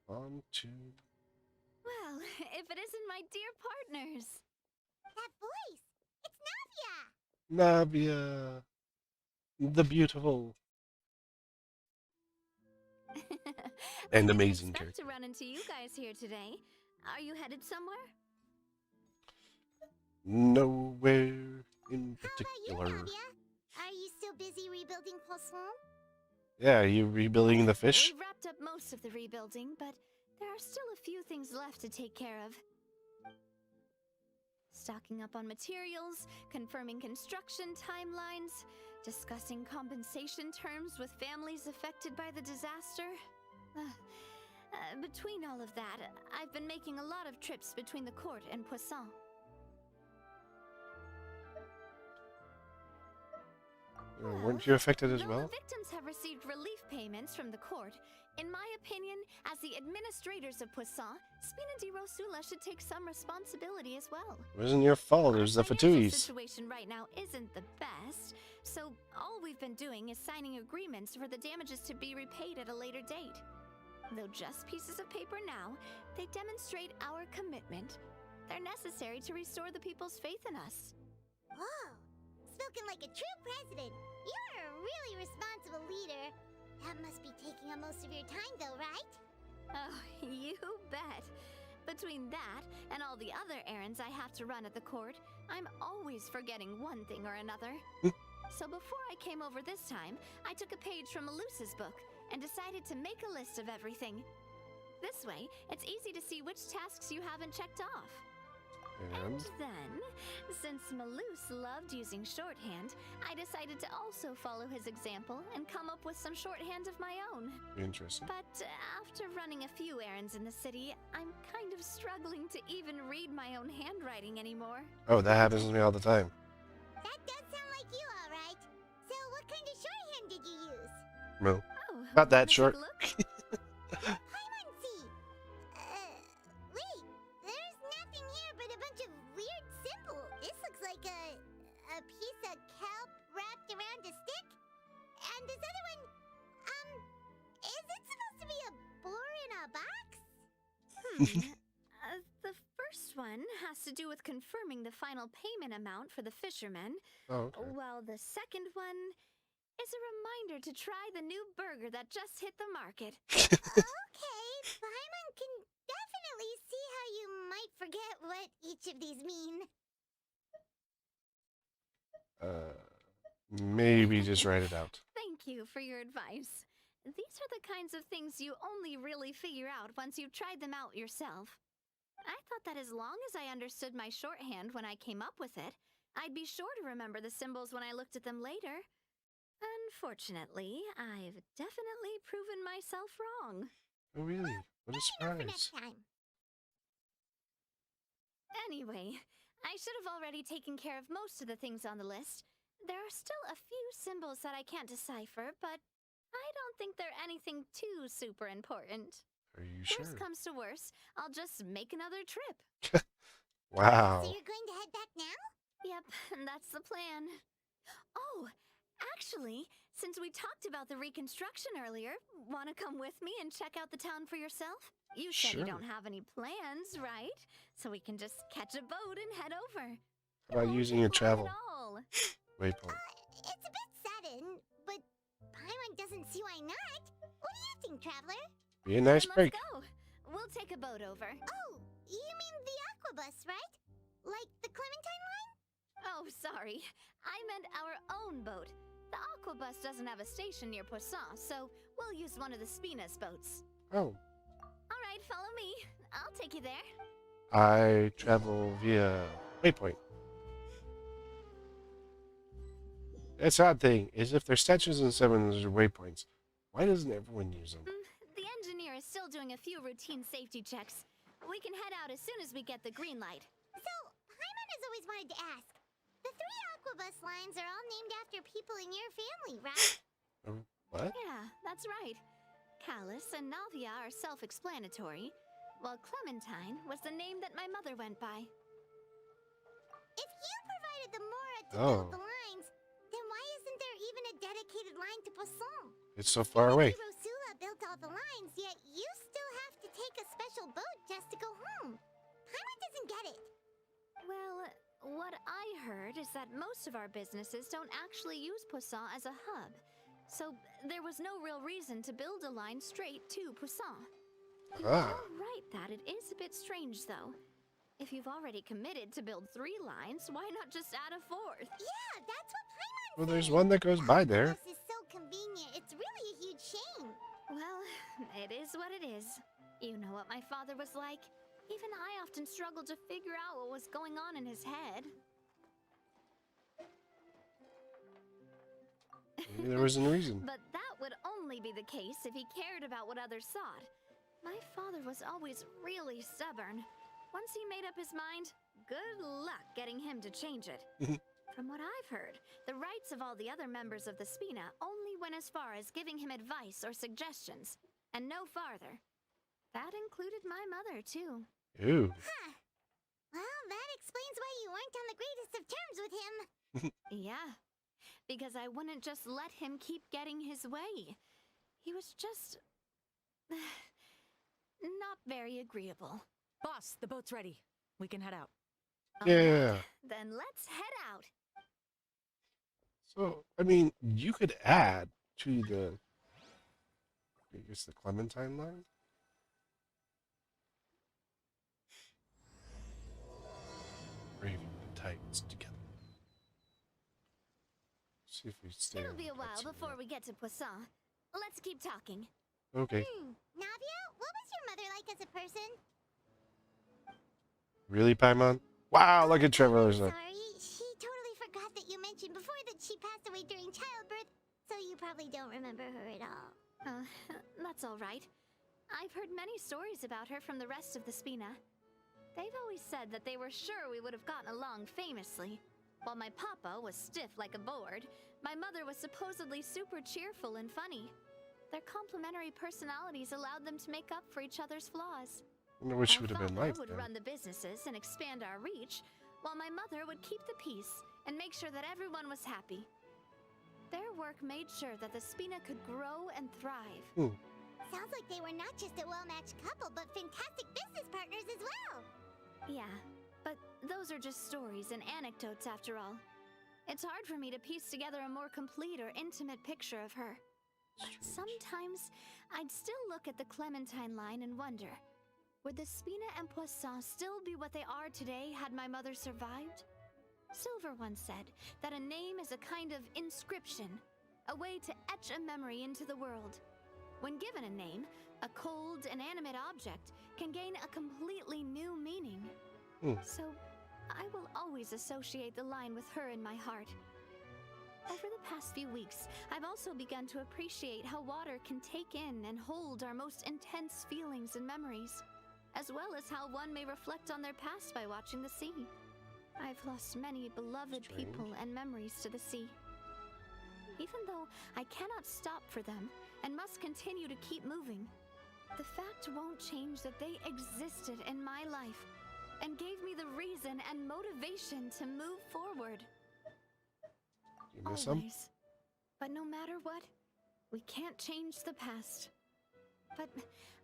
On to Well, if it isn't my dear partners. That voice! It's Navia, the beautiful I and didn't amazing expect to character. run into you guys here today. Are you headed somewhere? Nowhere in How about you, particular. Navia? Are you still busy rebuilding Poisson? Yeah, you rebuilding the fish? We've wrapped up most of the rebuilding, but there are still a few things left to take care of. Stocking up on materials, confirming construction timelines, discussing compensation terms with families affected by the disaster. Between all of that, I've been making a lot of trips between the court and Poisson. Well, Weren't you affected as though the well? victims have received relief payments from the court, in my opinion, as the administrators of Poisson, Spina di Rosula should take some responsibility as well. It wasn't your fault. It Our was the financial Fatuis. situation right now isn't the best, so all we've been doing is signing agreements for the damages to be repaid at a later date. Though just pieces of paper now, they demonstrate our commitment. They're necessary to restore the people's faith in us. Whoa! Spoken like a true president. You're a really responsible leader. That must be taking up most of your time, though, right? Oh, you bet. Between that and all the other errands I have to run at the court, I'm always forgetting one thing or another. So before I came over this time, I took a page from Melusa's book and decided to make a list of everything. This way, it's easy to see which tasks you haven't checked off. And then, since Malus loved using shorthand, I decided to also follow his example and come up with some shorthand of my own. Interesting. But after running a few errands in the city, I'm kind of struggling to even read my own handwriting anymore. Oh, that happens to me all the time. That does sound like you, all right. So what kind of shorthand did you use? No, Oh, not that wanna take short. a look? Paimonsi! Wait, there's nothing here but a bunch of weird symbols. This looks like a piece of kelp wrapped around a stick. And this other one, is it supposed to be a boar in a box? The first one has to do with confirming the final payment amount for the fishermen, Oh, okay. while the second one is a reminder to try the new burger that just hit the market. Okay, Paimon can definitely see how you might forget what each of these mean. Maybe just write it out. Thank you for your advice. These are the kinds of things you only really figure out once you've tried them out yourself. I thought that as long as I understood my shorthand when I came up with it, I'd be sure to remember the symbols when I looked at them later. Unfortunately, I've definitely proven myself wrong. Oh, really? What a Maybe not for next surprise. time. Anyway, I should have already taken care of most of the things on the list. There are still a few symbols that I can't decipher, but I don't think they're anything too super important. Are you Worst sure? comes to worst, I'll just make another trip. So Wow. you're going to head back now? Yep, that's the plan. Oh, actually, since we talked about the reconstruction earlier, want to come with me and check out the town for yourself? You said you Sure. don't have any plans, right? So we can just catch a boat and head over. How about Won't using take your long travel at all. waypoint? It's a bit sudden, but Paimon doesn't see why not. What do you think, Traveler? Be a nice Then break. let's go. We'll take a boat over. Oh, you mean the Aquabus, right? Like the Clementine line? Oh, sorry. I meant our own boat. The Aquabus doesn't have a station near Poisson, so we'll use one of the Spina's boats. Oh, All right, follow me. I'll take you there. I travel via waypoint. That's the odd thing, is if there's statues and summons or waypoints, why doesn't everyone use them? The engineer is still doing a few routine safety checks. We can head out as soon as we get the green light. So, Paimon has always wanted to ask. The three Aquabus lines are all named after people in your family, right? What? Yeah, that's right. Callus and Navia are self-explanatory, while Clementine was the name that my mother went by. If you provided the Mora to Oh. build the lines, then why isn't there even a dedicated line to Poisson? It's so far away. Maybe Rosula built all the lines, yet you still have to heard is that most of our businesses don't actually use Poisson as a hub. So there was no real reason to build a line straight to Poisson. You Ah. are right that it is a bit strange, though. If you've already committed to build 3 lines, why not just add a 4th? Yeah, that's what Paimon Well, there's said. one that goes by there. This is so convenient. It's really a huge shame. Well, it is what it is. You know what my father was like. Even I often struggled to figure out what was going on in his head. Maybe there wasn't a reason. But that would only be the case if he cared about what others thought. My father was always really stubborn. Once he made up his mind, good luck getting him to change it. From what I've heard, the rights of all the other members of the Spina only went as far as giving him advice or suggestions, and no farther. That included my mother, too. Ooh. Huh. Well, that explains why you weren't on the greatest of terms with him. Yeah, because I wouldn't just let him keep getting his way. He was just... not very agreeable. Boss, the boat's ready. We can head out. Yeah. Then let's head out. So, I mean, you could add to the, I guess, the Clementine line. Braving the Titans together. See if we stay. It'll on be a the while cutscene before yet. we get to Poisson. Let's keep talking. Okay. Navia, what was your mother like as a person? Really, Paimon? Wow, look at Trevor's. Sorry, she totally forgot that you mentioned before that she passed away during childbirth, so you probably don't remember her at all. That's all right. I've heard many stories about her from the rest of the Spina. They've always said that they were sure we would have gotten along famously. While my papa was stiff like a board, my mother was supposedly super cheerful and funny. Their complementary personalities allowed them to make up for each other's flaws. I wonder what she My would have been father like would then. run the businesses and expand our reach, while my mother would keep the peace and make sure that everyone was happy. Their work made sure that the Spina could grow and thrive. Sounds like they were not just a well-matched couple, but fantastic business partners as well. Yeah, but those are just stories and anecdotes after all. It's hard for me to piece together a more complete or intimate picture of her. But sometimes, I'd still look at the Clementine line and wonder, would the Spina and Poisson still be what they are today had my mother survived? Silver once said that a name is a kind of inscription, a way to etch a memory into the world. When given a name, a cold, inanimate object can gain a completely new meaning. So, I will always associate the line with her in my heart. Over the past few weeks, I've also begun to appreciate how water can take in and hold our most intense feelings and memories, as well as how one may reflect on their past by watching the sea. I've lost many beloved Strange. people and memories to the sea. Even though I cannot stop for them and must continue to keep moving, the fact won't change that they existed in my life and gave me the reason and motivation to move forward. You miss them? Always. But no matter what, we can't change the past. But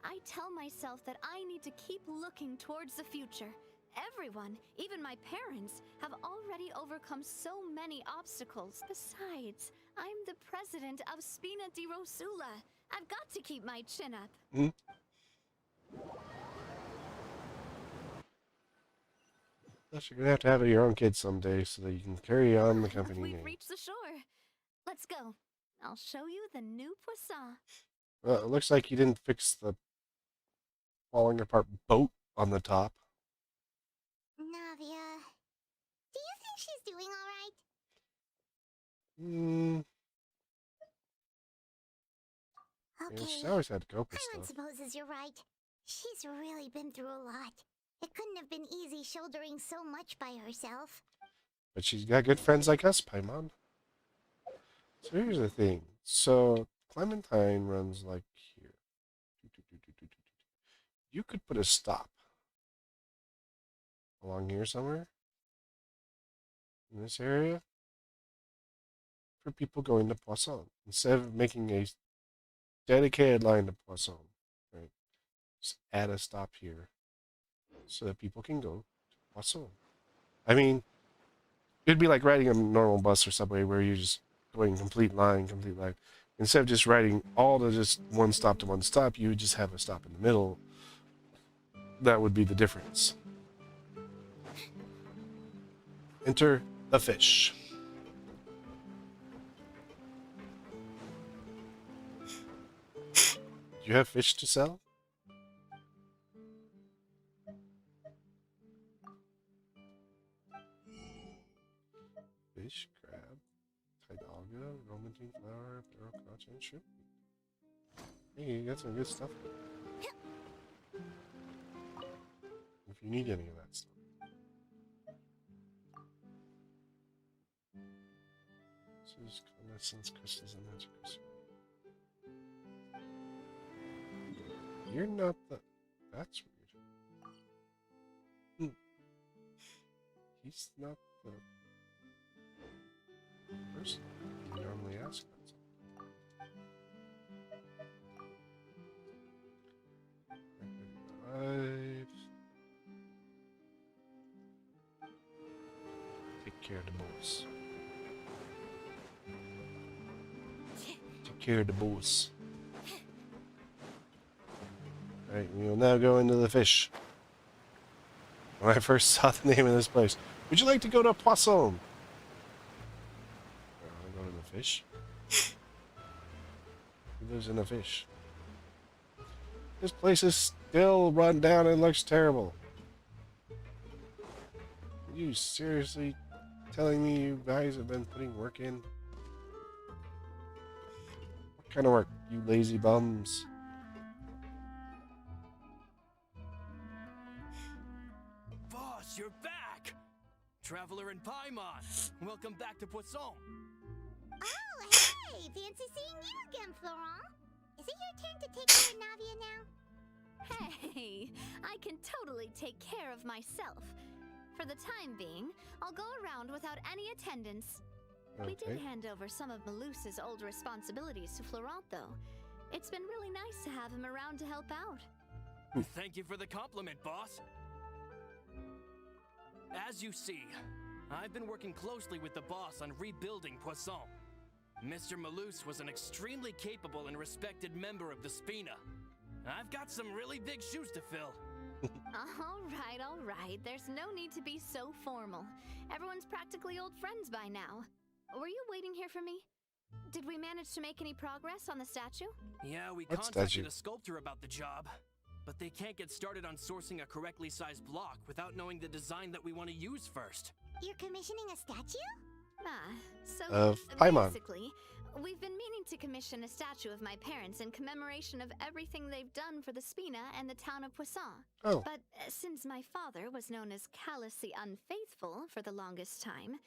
I tell myself that I need to keep looking towards the future. Everyone, even my parents, have already overcome so many obstacles. Besides, I'm the president of Spina di Rosula. I've got to keep my chin up. Plus, you're gonna have to have your own kids someday so that you can carry on the company We've name. reached the shore. Let's go. I'll show you the new Poisson. Well, it looks like you didn't fix the falling apart boat on the top. Navia, do you think she's doing all right? Yeah, she's Okay, always had to cope with Paimon stuff. supposes you're right. She's really been through a lot. It couldn't have been easy shouldering so much by herself. But she's got good friends like us, Paimon. So here's the thing. So Clementine runs like here. You could put a stop along here somewhere in this area for people going to Poisson instead of making a dedicated line to Poisson. Right? Just add a stop here so that people can go to Poisson. I mean, It'd be like riding a normal bus or subway where you're just going complete line, complete line. Instead of just riding all to just one stop to one stop, you would just have a stop in the middle. That would be the difference. Enter the fish. Do you have fish to sell? Fish, crab, Tidalga, Romanine flower, barrel crotch, and shrimp. Hey, you got some good stuff. If you need any of that stuff. This is essence crystals and magic crystals. You're not the. That's weird. He's not the person you normally ask that. Right. Take care of the boss. Take care of the boss. Alright, we will now go into the fish. When I first saw the name of this place, would you like to go to Poisson? I want to go to the fish. Who lives in a fish? This place is still run down and looks terrible. Are you seriously telling me you guys have been putting work in? What kind of work, you lazy bums? Boss, you're back! Traveler in Paimon, welcome back to Poisson. Oh, hey! Fancy seeing you again, Florent. Is it your turn to take care of Navia now? Hey, I can totally take care of myself. For the time being, I'll go around without any attendance. We did hand over some of Malus's old responsibilities to Florent, though. It's been really nice to have him around to help out. Thank you for the compliment, boss. As you see, I've been working closely with the boss on rebuilding Poisson. Mr. Malus was an extremely capable and respected member of the Spina. I've got some really big shoes to fill. All right. There's no need to be so formal. Everyone's practically old friends by now. Were you waiting here for me? Did we manage to make any progress on the statue? Yeah, we What contacted statue? a sculptor about the job, but they can't get started on sourcing a correctly sized block without knowing the design that we want to use first. You're commissioning a statue? So Paimon. basically, we've been meaning to commission a statue of my parents in commemoration of everything they've done for the Spina and the town of Poisson. Oh. But since my father was known as Callous the Unfaithful for the longest time,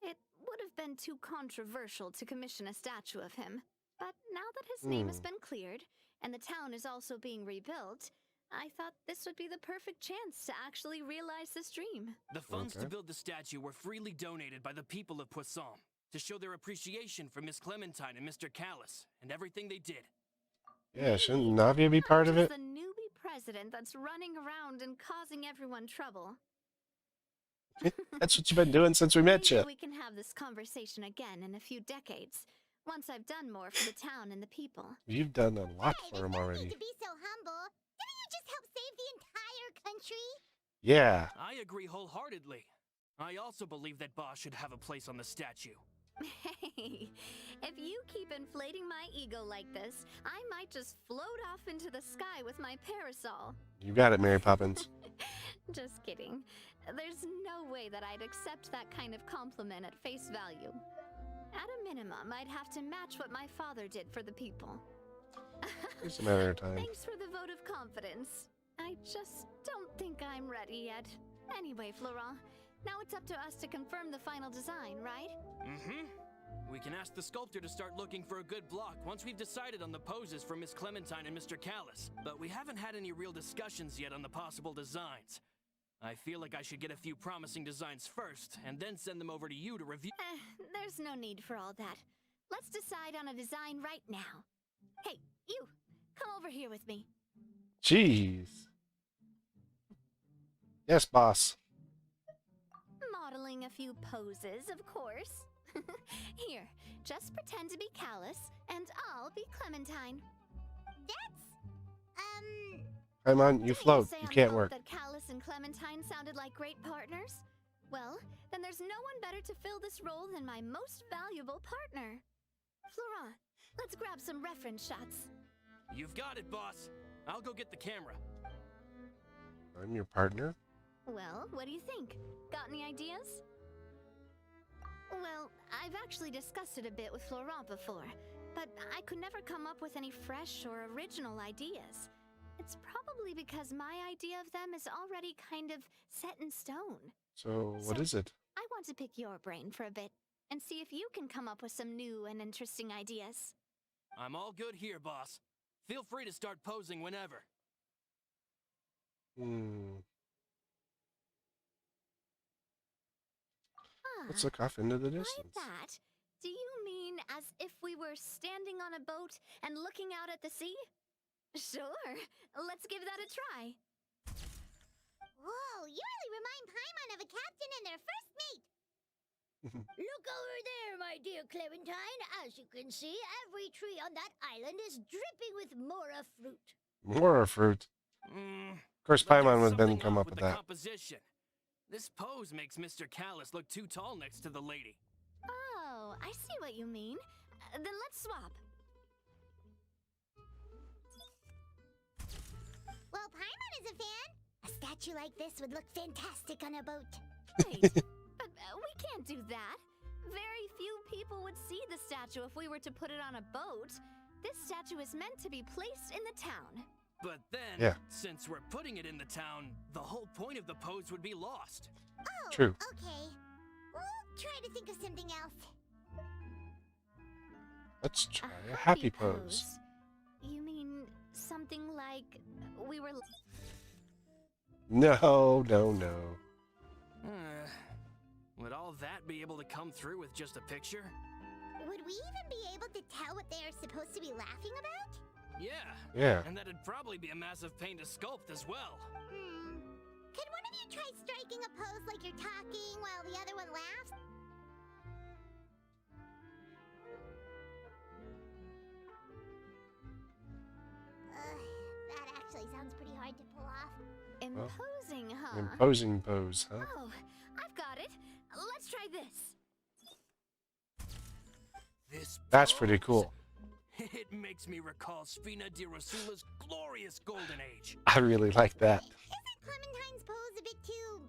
it would have been too controversial to commission a statue of him. But now that his name has been cleared, and the town is also being rebuilt, I thought this would be the perfect chance to actually realize this dream. The funds to build the statue were freely donated by the people of Poisson to show their appreciation for Miss Clementine and Mr. Callous and everything they did. Yeah, shouldn't Navia be part of it? The newbie president that's running around and causing everyone trouble. That's what you've been doing since we met Maybe you. we can have this conversation again in a few decades, once I've done more for the town and the people. You've done a lot Hey, for him there's no already. need to be so humble. Didn't you just help save the entire country? Yeah. I agree wholeheartedly. I also believe that Boss should have a place on the statue. Hey, if you keep inflating my ego like this, I might just float off into the sky with my parasol. You got it, Mary Poppins. Just kidding. There's no way that I'd accept that kind of compliment at face value. At a minimum, I'd have to match what my father did for the people. It's a matter of time. Thanks for the vote of confidence. I just don't think I'm ready yet. Anyway, Florent, now it's up to us to confirm the final design, right? Mm-hmm. We can ask the sculptor to start looking for a good block once we've decided on the poses for Miss Clementine and Mr. Callous. But we haven't had any real discussions yet on the possible designs. I feel like I should get a few promising designs first, and then send them over to you to review. There's no need for all that. Let's decide on a design right now. Hey, you! Come over here with me. Jeez. Yes, boss. Modeling a a few poses, of course. Here, just pretend to be Callus, and I'll be Clementine. That's, Paimon, you Didn't float. say You on can't the work. boat that Callus and Clementine sounded like great partners? Well, then there's no one better to fill this role than my most valuable partner. Florent, let's grab some reference shots. You've got it, boss. I'll go get the camera. I'm your partner. Well, what do you think? Got any ideas? Well, I've actually discussed it a bit with Florent before, but I could never come up with any fresh or original ideas. It's probably because my idea of them is already kind of set in stone. So what So- is it? I want to pick your brain for a bit and see if you can come up with some new and interesting ideas. I'm all good here, boss. Feel free to start posing whenever. Let's look off into the By distance. that, do you mean as if we were standing on a boat and looking out at the sea? Sure, let's give that a try. whoa, you really remind Paimon of a captain and their first mate. Look over there, my dear Clementine. As you can see, every tree on that island is dripping with mora fruit. More fruit. Of course, But Paimon there's would then something come off up with the that. composition. This pose makes Mr. Callus look too tall next to the lady. Oh, I see what you mean. Then let's swap. Well, Paimon is a fan. A statue like this would look fantastic on a boat. Wait, but we can't do that. Very few people would see the statue if we were to put it on a boat. This statue is meant to be placed in the town. But then, Yeah. since we're putting it in the town, the whole point of the pose would be lost. Oh, True. okay. We'll try to think of something else. Let's try a happy pose. You mean something like we were... No, no, no. Would all that be able to come through with just a picture? Would we even be able to tell what they are supposed to be laughing about? Yeah. Yeah. And that'd probably be a massive pain to sculpt as well. Can one of you try striking a pose like you're talking while the other one laughs? That actually sounds pretty hard to pull off. Imposing, huh? Imposing pose, huh? Oh, I've got it. Let's try this. This That's pretty pose, cool. It makes me recall Spina di Rosula's glorious golden age. I really like that. Isn't Clementine's pose a bit too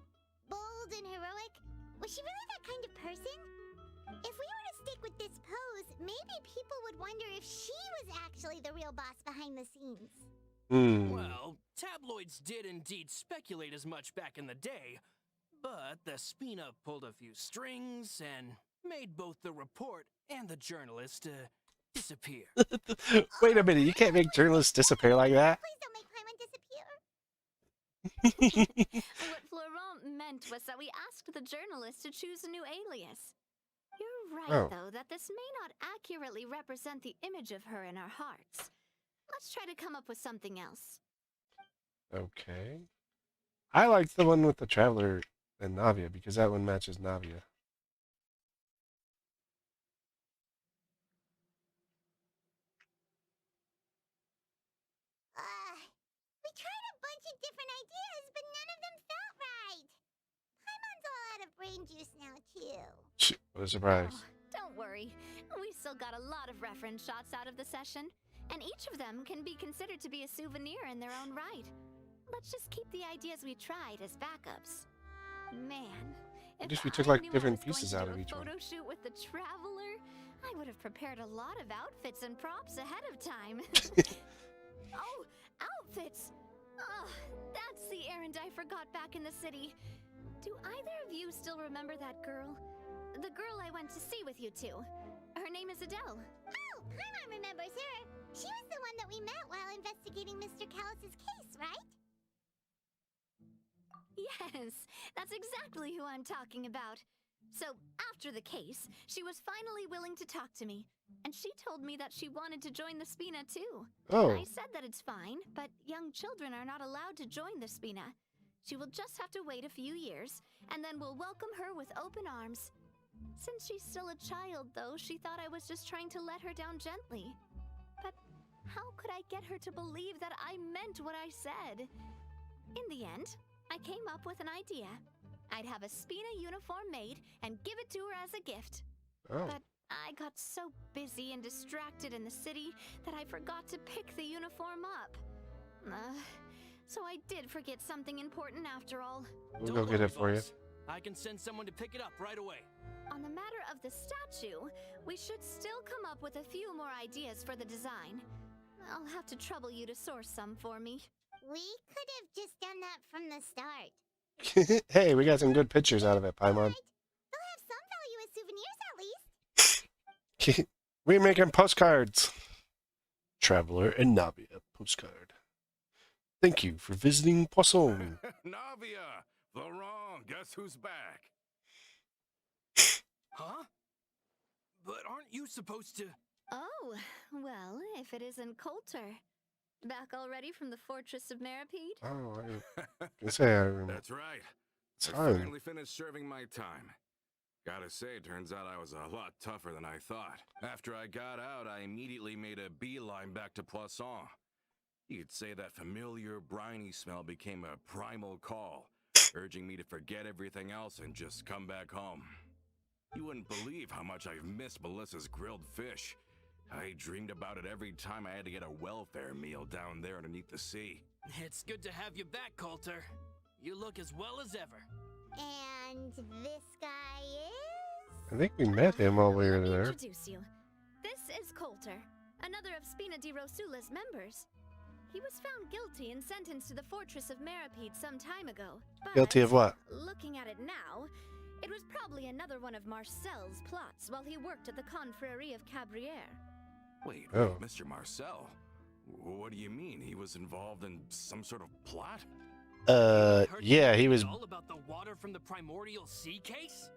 bold and heroic? Was she really that kind of person? If we were to stick with this pose, maybe people would wonder if she was actually the real boss behind the scenes. Well, tabloids did indeed speculate as much back in the day, but the Spina pulled a few strings and made both the report and the journalist disappear. Wait a minute, you can't make journalists disappear like that. Please don't make Paimon disappear. What Florent meant was that we asked the journalist to choose a new alias. You're right, Oh. though, that this may not accurately represent the image of her in our hearts. Let's try to come up with something else. Okay. I like the one with the Traveler and Navia because that one matches Navia. We tried a bunch of different ideas, but none of them felt right. Paimon's all out of brain juice now, too. What a surprise. Oh, don't worry. We still got a lot of reference shots out of the session, and each of them can be considered to be a souvenir in their own right. Let's just keep the ideas we tried as backups. Man, What if we I took, like, knew I different was going pieces to out do of a each one? photo shoot with the Traveler, I would have prepared a lot of outfits and props ahead of time. Oh, outfits! Oh, that's the errand I forgot back in the city. Do either of you still remember that girl? The girl I went to see with you two. Her name is Adele. Oh, Paimon remembers her. She was the one that we met while investigating Mr. Callus's case, right? Yes, that's exactly who I'm talking about. So, after the case, she was finally willing to talk to me. And she told me that she wanted to join the Spina too. Oh, I said that it's fine, but young children are not allowed to join the Spina. She will just have to wait a few years, and then we'll welcome her with open arms. Since she's still a child, though, she thought I was just trying to let her down gently. But how could I get her to believe that I meant what I said? In the end, I came up with an idea. I'd have a Spina uniform made and give it to her as a gift. Oh. But I got so busy and distracted in the city that I forgot to pick the uniform up. So I did forget something important after all. We'll Don't go get worry, it for you. boss. I can send someone to pick it up right away. On the matter of the statue, we should still come up with a few more ideas for the design. I'll have to trouble you to source some for me. We could have just done that from the start. Hey, we got some good pictures out of it, Paimon. Right. They'll have some value as souvenirs at least. We're making postcards. Traveler and Navia postcard. Thank you for visiting Poisson. Navia! Laurent, guess who's back? Huh? But aren't you supposed to... Oh, well, if it isn't Coulter. Back already from the Fortress of Meripede? Oh, I can say I remember. That's right. It's I fine. finally finished serving my time. Gotta say, turns out I was a lot tougher than I thought. After I got out, I immediately made a beeline back to Poisson. You could say that familiar, briny smell became a primal call, urging me to forget everything else and just come back home. You wouldn't believe how much I've missed Melissa's grilled fish. I dreamed about it every time I had to get a welfare meal down there underneath the sea. It's good to have you back, Coulter. You look as well as ever. And this guy is? I think we met him while we were Let me there. introduce you. This is Coulter, another of Spina di Rosula's members. He was found guilty and sentenced to the Fortress of Meripede some time ago. But Guilty of what? looking at it now, it was probably another one of Marcel's plots while he worked at the Confrérie of Cabrières. Wait, Oh. Mr. Marcel? What do you mean? He was involved in some sort of plot? Heard Yeah, he was. all about the water from the primordial sea case?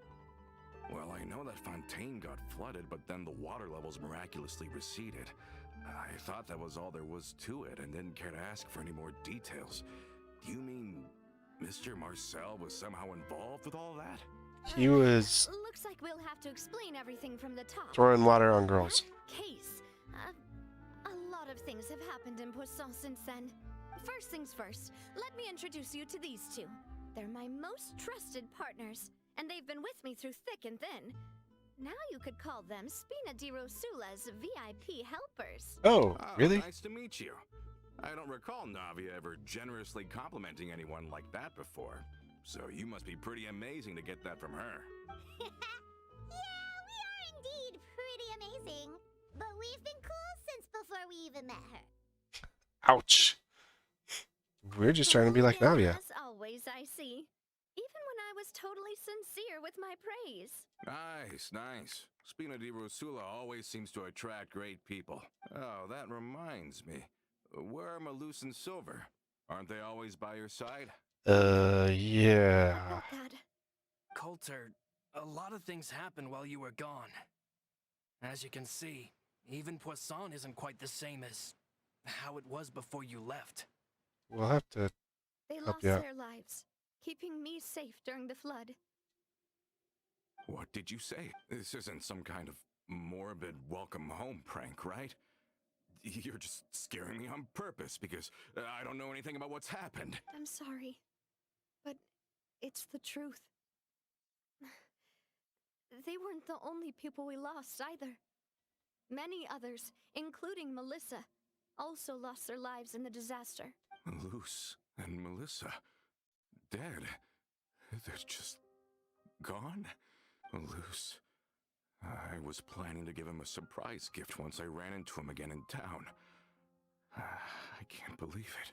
Well, I know that Fontaine got flooded, but then the water levels miraculously receded. I thought that was all there was to it and didn't care to ask for any more details. Do you mean Mr. Marcel was somehow involved with all that? He was Looks like we'll have to explain everything from the top. throwing water on girls. That case. A lot of things have happened in Poisson since then. First things first, let me introduce you to these two. They're my most trusted partners, and they've been with me through thick and thin. Now you could call them Spina di Rosula's VIP helpers. Oh, Oh, really? Nice to meet you. I don't recall Navia ever generously complimenting anyone like that before. So you must be pretty amazing to get that from her. Yeah, we are indeed pretty amazing. But we've been cool since before we even met her. Ouch. We're just trying to be like Navia. As always, I see. Even when I was totally sincere with my praise. Nice, nice. Spina di Rosula always seems to attract great people. Oh, that reminds me. Where are Malus and Silver? Aren't they always by your side? Yeah. About that. Coulter, a lot of things happened while you were gone. As you can see, even Poisson isn't quite the same as how it was before you left. We'll have to. They Help lost you out. their lives, keeping me safe during the flood. What did you say? This isn't some kind of morbid welcome home prank, right? You're just scaring me on purpose because I don't know anything about what's happened. I'm sorry, but it's the truth. They weren't the only people we lost either. Many others, including Melissa, also lost their lives in the disaster. Malus and Melissa, dead. They're just gone? Malus. I was planning to give him a surprise gift once I ran into him again in town. I can't believe it.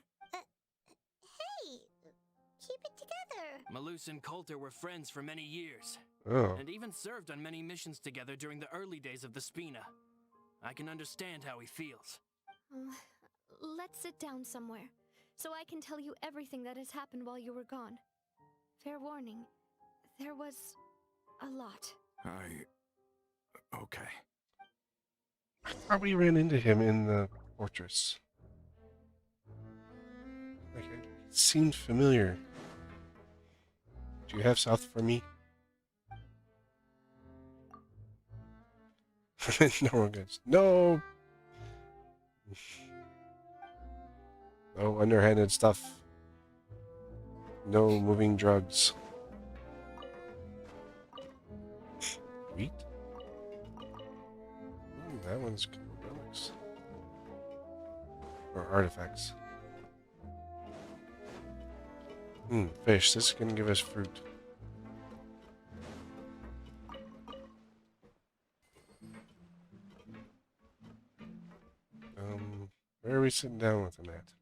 Hey, keep it together. Malus and Coulter were friends for many years, Oh. and even served on many missions together during the early days of the Spina. I can understand how he feels. Let's sit down somewhere, so I can tell you everything that has happened while you were gone. Fair warning, there was a lot. Okay. I thought we ran into him in the fortress. Like, it seemed familiar. Do you have south for me? No one gets. No! No underhanded stuff. No moving drugs. Wheat? Ooh, that one's relics. Or artifacts. Fish. This is gonna give us fruit. Where are we sitting down with him at?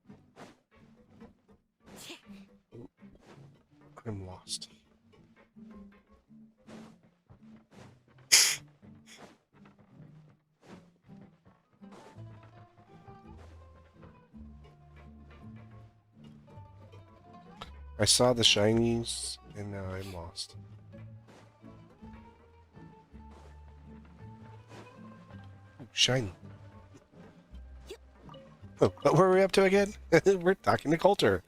Ooh, I'm lost. I saw the shinies, and now I'm lost. Ooh, shiny. Oh, what were we up to again? We're talking to Coulter.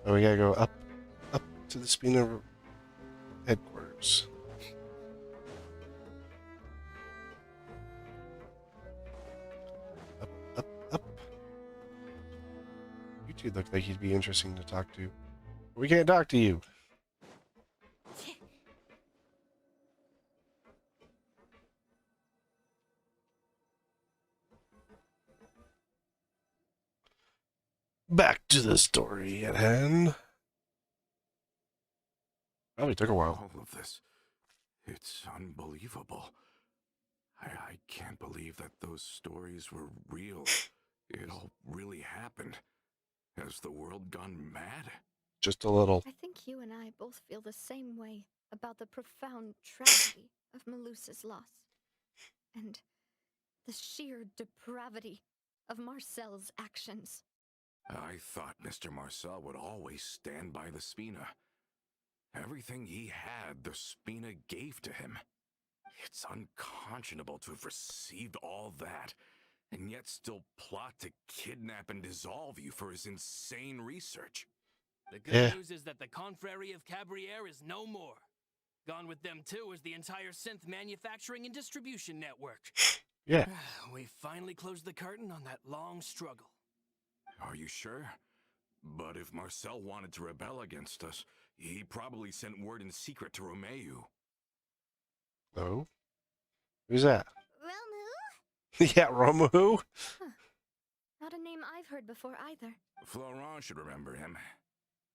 Oh, we gotta go up to the Spina headquarters. Up. You two look like you'd be interesting to talk to. We can't talk to you. Back to the story at hand. Probably took a while. All of this. It's unbelievable. I can't believe that those stories were real. It all really happened. Has the world gone mad? Just a little. I think you and I both feel the same way about the profound tragedy of Melusa's loss. And the sheer depravity of Marcel's actions. I thought Mr. Marcel would always stand by the Spina. Everything he had, the Spina gave to him. It's unconscionable to have received all that, and yet still plot to kidnap and dissolve you for his insane research. The good news is that the Confrérie of Cabriere is no more. Gone with them too is the entire synth manufacturing and distribution network. Yeah. We finally closed the curtain on that long struggle. Are you sure? But if Marcel wanted to rebel against us, he probably sent word in secret to Romeu. Oh? Who's that? Romu? Yeah, Romu. Not a name I've heard before either. Florent should remember him.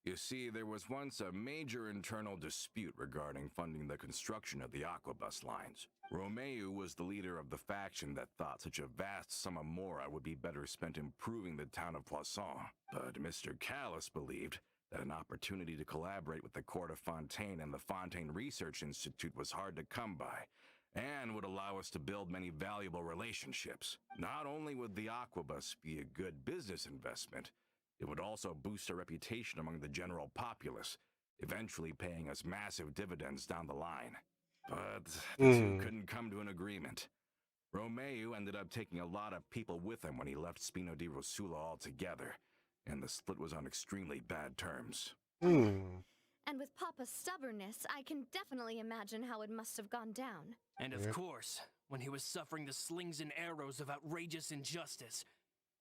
You see, there was once a major internal dispute regarding funding the construction of the Aquabus lines. Romeu was the leader of the faction that thought such a vast sum of mora would be better spent improving the town of Poisson. But Mr. Callis believed that an opportunity to collaborate with the Court of Fontaine and the Fontaine Research Institute was hard to come by, and would allow us to build many valuable relationships. Not only would the Aquabus be a good business investment, it would also boost our reputation among the general populace, eventually paying us massive dividends down the line. But the two couldn't come to an agreement. Romeu ended up taking a lot of people with him when he left Spino di Rosula altogether, and the split was on extremely bad terms. And with Papa's stubbornness, I can definitely imagine how it must have gone down. And of course, when he was suffering the slings and arrows of outrageous injustice,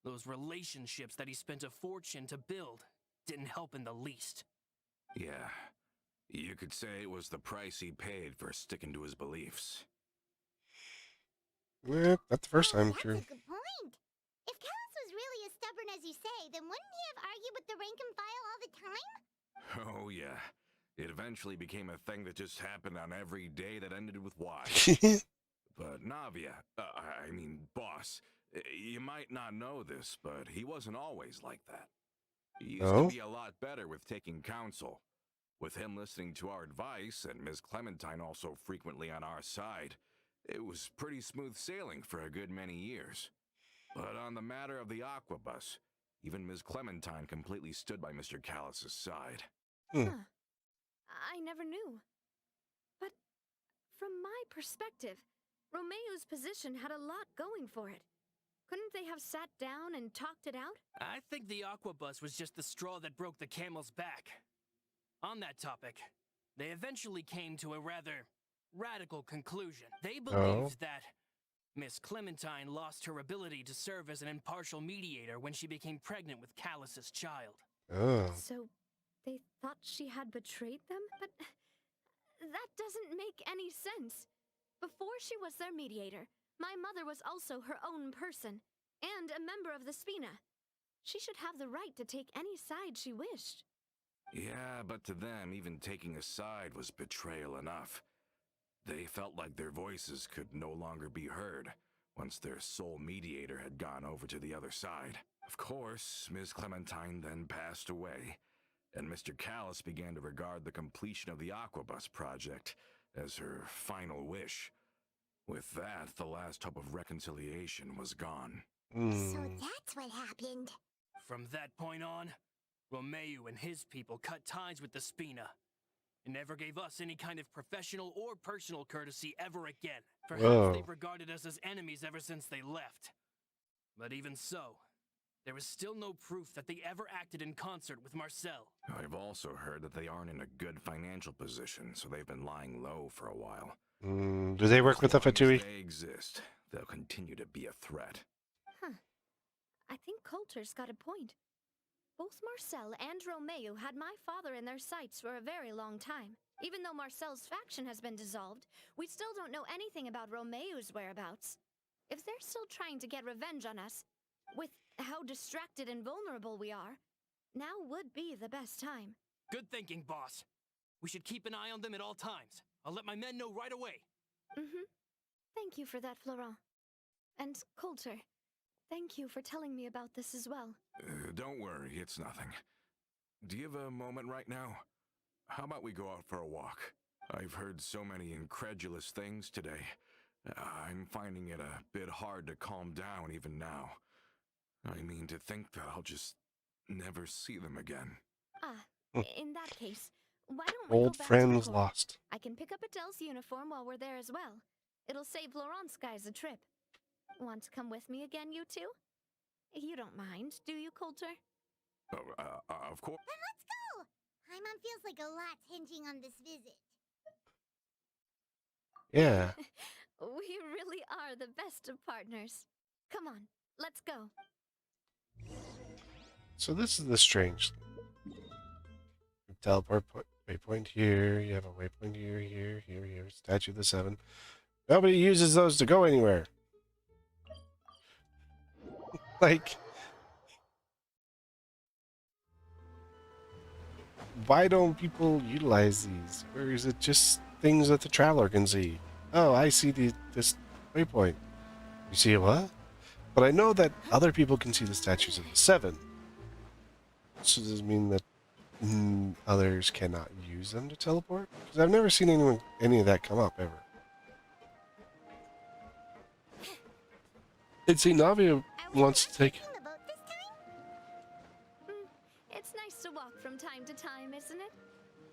those relationships that he spent a fortune to build didn't help in the least. Yeah, you could say it was the price he paid for sticking to his beliefs. Not the first time, That's true. a good point. If Callis was really as stubborn as you say, then wouldn't he have argued with the rank and file all the time? Oh yeah, it eventually became a thing that just happened on every day that ended with Y. But Navia, boss, you might not know this, but he wasn't always like that. He used to be a lot better with taking counsel. With him listening to our advice and Ms. Clementine also frequently on our side, it was pretty smooth sailing for a good many years. But on the matter of the Aquabus, even Ms. Clementine completely stood by Mr. Callis's side. I never knew. But from my perspective, Romeu's position had a lot going for it. Couldn't they have sat down and talked it out? I think the aqua bus was just the straw that broke the camel's back. On that topic, they eventually came to a rather radical conclusion. They Oh. believed that Miss Clementine lost her ability to serve as an impartial mediator when she became pregnant with Callus's child. Oh. So they thought she had betrayed them? But that doesn't make any sense. Before she was their mediator, my mother was also her own person, and a member of the Spina. She should have the right to take any side she wished. Yeah, but to them, even taking a side was betrayal enough. They felt like their voices could no longer be heard once their sole mediator had gone over to the other side. Of course, Ms. Clementine then passed away, and Mr. Callus began to regard the completion of the Aquabus project as her final wish. With that, the last hope of reconciliation was gone. So Hmm. that's what happened. From that point on, Romeo and his people cut ties with the Spina and never gave us any kind of professional or personal courtesy ever again. Perhaps Whoa. they've regarded us as enemies ever since they left. But even so, there is still no proof that they ever acted in concert with Marcel. I've also heard that they aren't in a good financial position, so they've been lying low for a while. Do they work with the As long as Fatui? they exist, they'll continue to be a threat. I think Coulter's got a point. Both Marcel and Romeo had my father in their sights for a very long time. Even though Marcel's faction has been dissolved, we still don't know anything about Romeo's whereabouts. If they're still trying to get revenge on us, with how distracted and vulnerable we are, now would be the best time. Good thinking, boss. We should keep an eye on them at all times. I'll let my men know right away. Thank you for that, Florent. And Coulter, thank you for telling me about this as well. Don't worry, it's nothing. Do you have a moment right now? How about we go out for a walk? I've heard so many incredulous things today. I'm finding it a bit hard to calm down even now. I mean, to think that I'll just never see them again. In that case, why don't we Old go back friends to the court? lost. I can pick up Adele's uniform while we're there as well. It'll save Laurent's guys a trip. Want to come with me again, you two? You don't mind, do you, Coulter? Of course. Then let's go! Paimon feels like a lot's hinging on this visit. Yeah. We really are the best of partners. Come on, let's go. So this is the strange thing. Teleport waypoint here. You have a waypoint here, here, here, here. Statue of the Seven. Nobody uses those to go anywhere. Like, why don't people utilize these? Or is it just things that the traveler can see? Oh, I see this waypoint. You see what? But I know that other people can see the statues of the Seven. So does it mean that others cannot use them to teleport? Because I've never seen any of that come up ever. And see, Navia Are we wants to take. taking the boat this time? It's nice to walk from time to time, isn't it?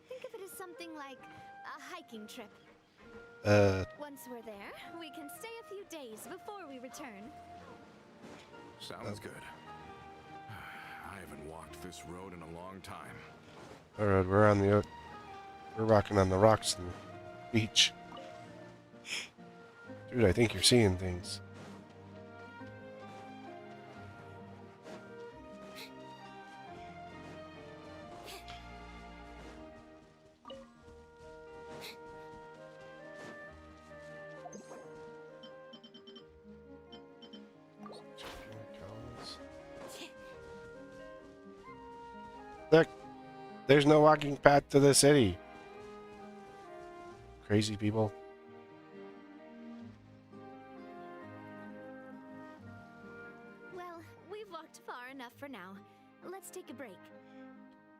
Think of it as something like a hiking trip. Once we're there, we can stay a few days before we return. Sounds good. I haven't walked this road in a long time. Alright, we're rocking on the rocks and the beach. Dude, I think you're seeing things. Look, there's no walking path to the city. Crazy people. Well, we've walked far enough for now. Let's take a break.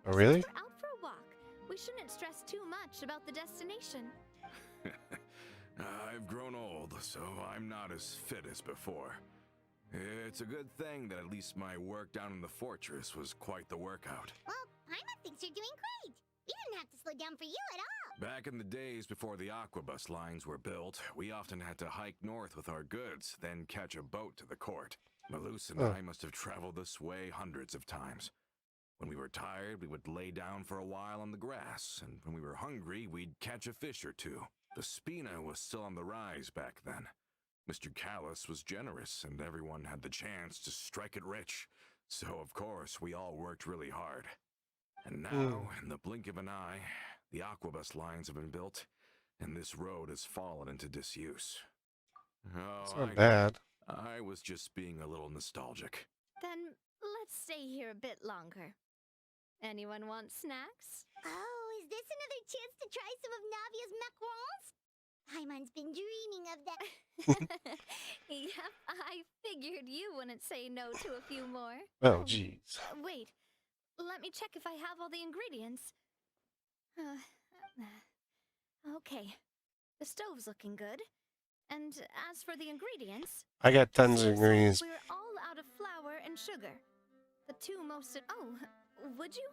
Oh, really? Since we're out for a walk, we shouldn't stress too much about the destination. I've grown old, so I'm not as fit as before. It's a good thing that at least my work down in the fortress was quite the workout. Well, Paimon thinks you're doing great. We didn't have to slow down for you at all. Back in the days before the aquabus lines were built, we often had to hike north with our goods, then catch a boat to the court. Malus and Oh. I must have traveled this way hundreds of times. When we were tired, we would lay down for a while on the grass, and when we were hungry, we'd catch a fish or two. The Spina was still on the rise back then. Mr. Callus was generous, and everyone had the chance to strike it rich. So, of course, we all worked really hard. And now, in the blink of an eye, the aquabus lines have been built, and this road has fallen into disuse. It's Oh, not I get bad. it. I was just being a little nostalgic. Then let's stay here a bit longer. Anyone want snacks? Oh, is this another chance to try some of Navia's macarons? Paimon's been dreaming of that. Yep, I figured you wouldn't say no to a few more. Oh, jeez. Wait, let me check if I have all the ingredients. Okay, the stove's looking good. And as for the ingredients, I got tons of seems like ingredients. we're all out of flour and sugar. The two most. Oh, would you?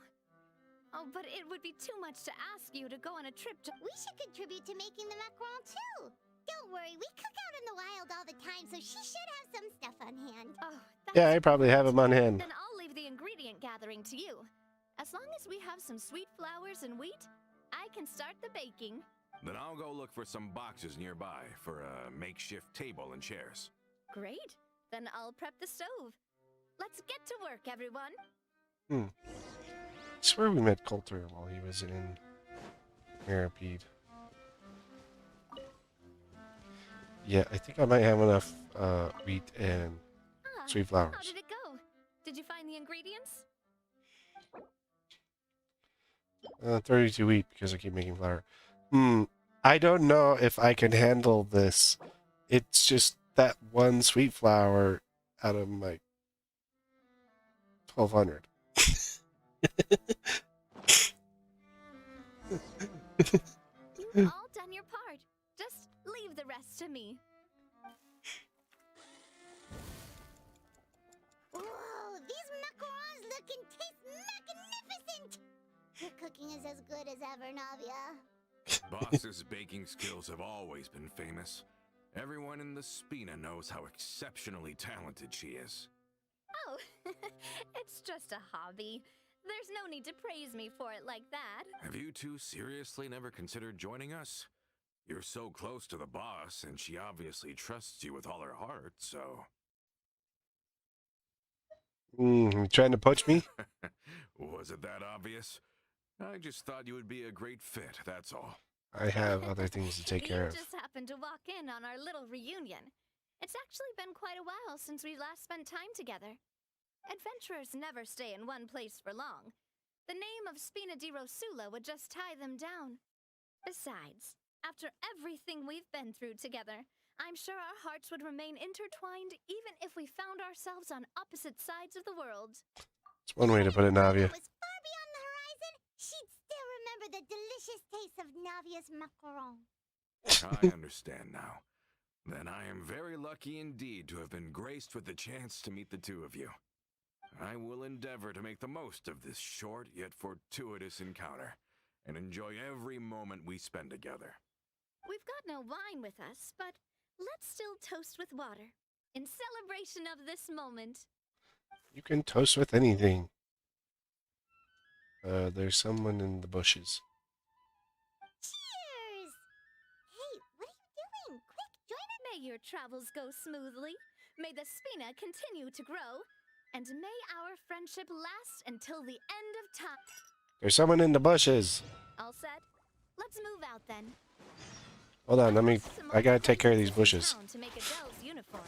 Oh, but it would be too much to ask you to go on a trip to. We should contribute to making the macaron too. Don't worry, we cook out in the wild all the time, so she should have some stuff on hand. Oh, Yeah, I that's probably have great. them on hand. Then I'll leave the ingredient gathering to you. As long as we have some sweet flours and wheat, I can start the baking. Then I'll go look for some boxes nearby for a makeshift table and chairs. Great. Then I'll prep the stove. Let's get to work, everyone. I swear we met Coulter while he was in Maripede. Yeah, I think I might have enough wheat and sweet How flowers. did it go? Did you find the ingredients? 32 wheat because I keep making flour. I don't know if I can handle this. It's just that one sweet flour out of my 1,200. You've all done your part. Just leave the rest to me. Whoa, these macarons look and taste magnificent! Your cooking is as good as ever, Navia. Boss's baking skills have always been famous. Everyone in the Spina knows how exceptionally talented she is. Oh, it's just a hobby. There's no need to praise me for it like that. Have you two seriously never considered joining us? You're so close to the boss, and she obviously trusts you with all her heart, so... You trying to poach me? Was it that obvious? I just thought you would be a great fit, that's all. I have other things to take care You of. just happened to walk in on our little reunion. It's actually been quite a while since we last spent time together. Adventurers never stay in one place for long. The name of Spina di Rosula would just tie them down. Besides, after everything we've been through together, I'm sure our hearts would remain intertwined even if we found ourselves on opposite sides of the world. It's one way to put it, Navia. Was far beyond the horizon, she'd still remember the delicious taste of Navia's macaron. I understand now. Then I am very lucky indeed to have been graced with the chance to meet the two of you. I will endeavor to make the most of this short yet fortuitous encounter, and enjoy every moment we spend together. We've got no wine with us, but let's still toast with water, in celebration of this moment. You can toast with anything. There's someone in the bushes. Cheers! Hey, what are you doing? Quick, join us! May your travels go smoothly, may the Spina continue to grow, and may our friendship last until the end of time. There's someone in the bushes. All set? Let's move out then. Hold on, Some I gotta old take care of these acquaintances bushes. in town to make Adele's uniform,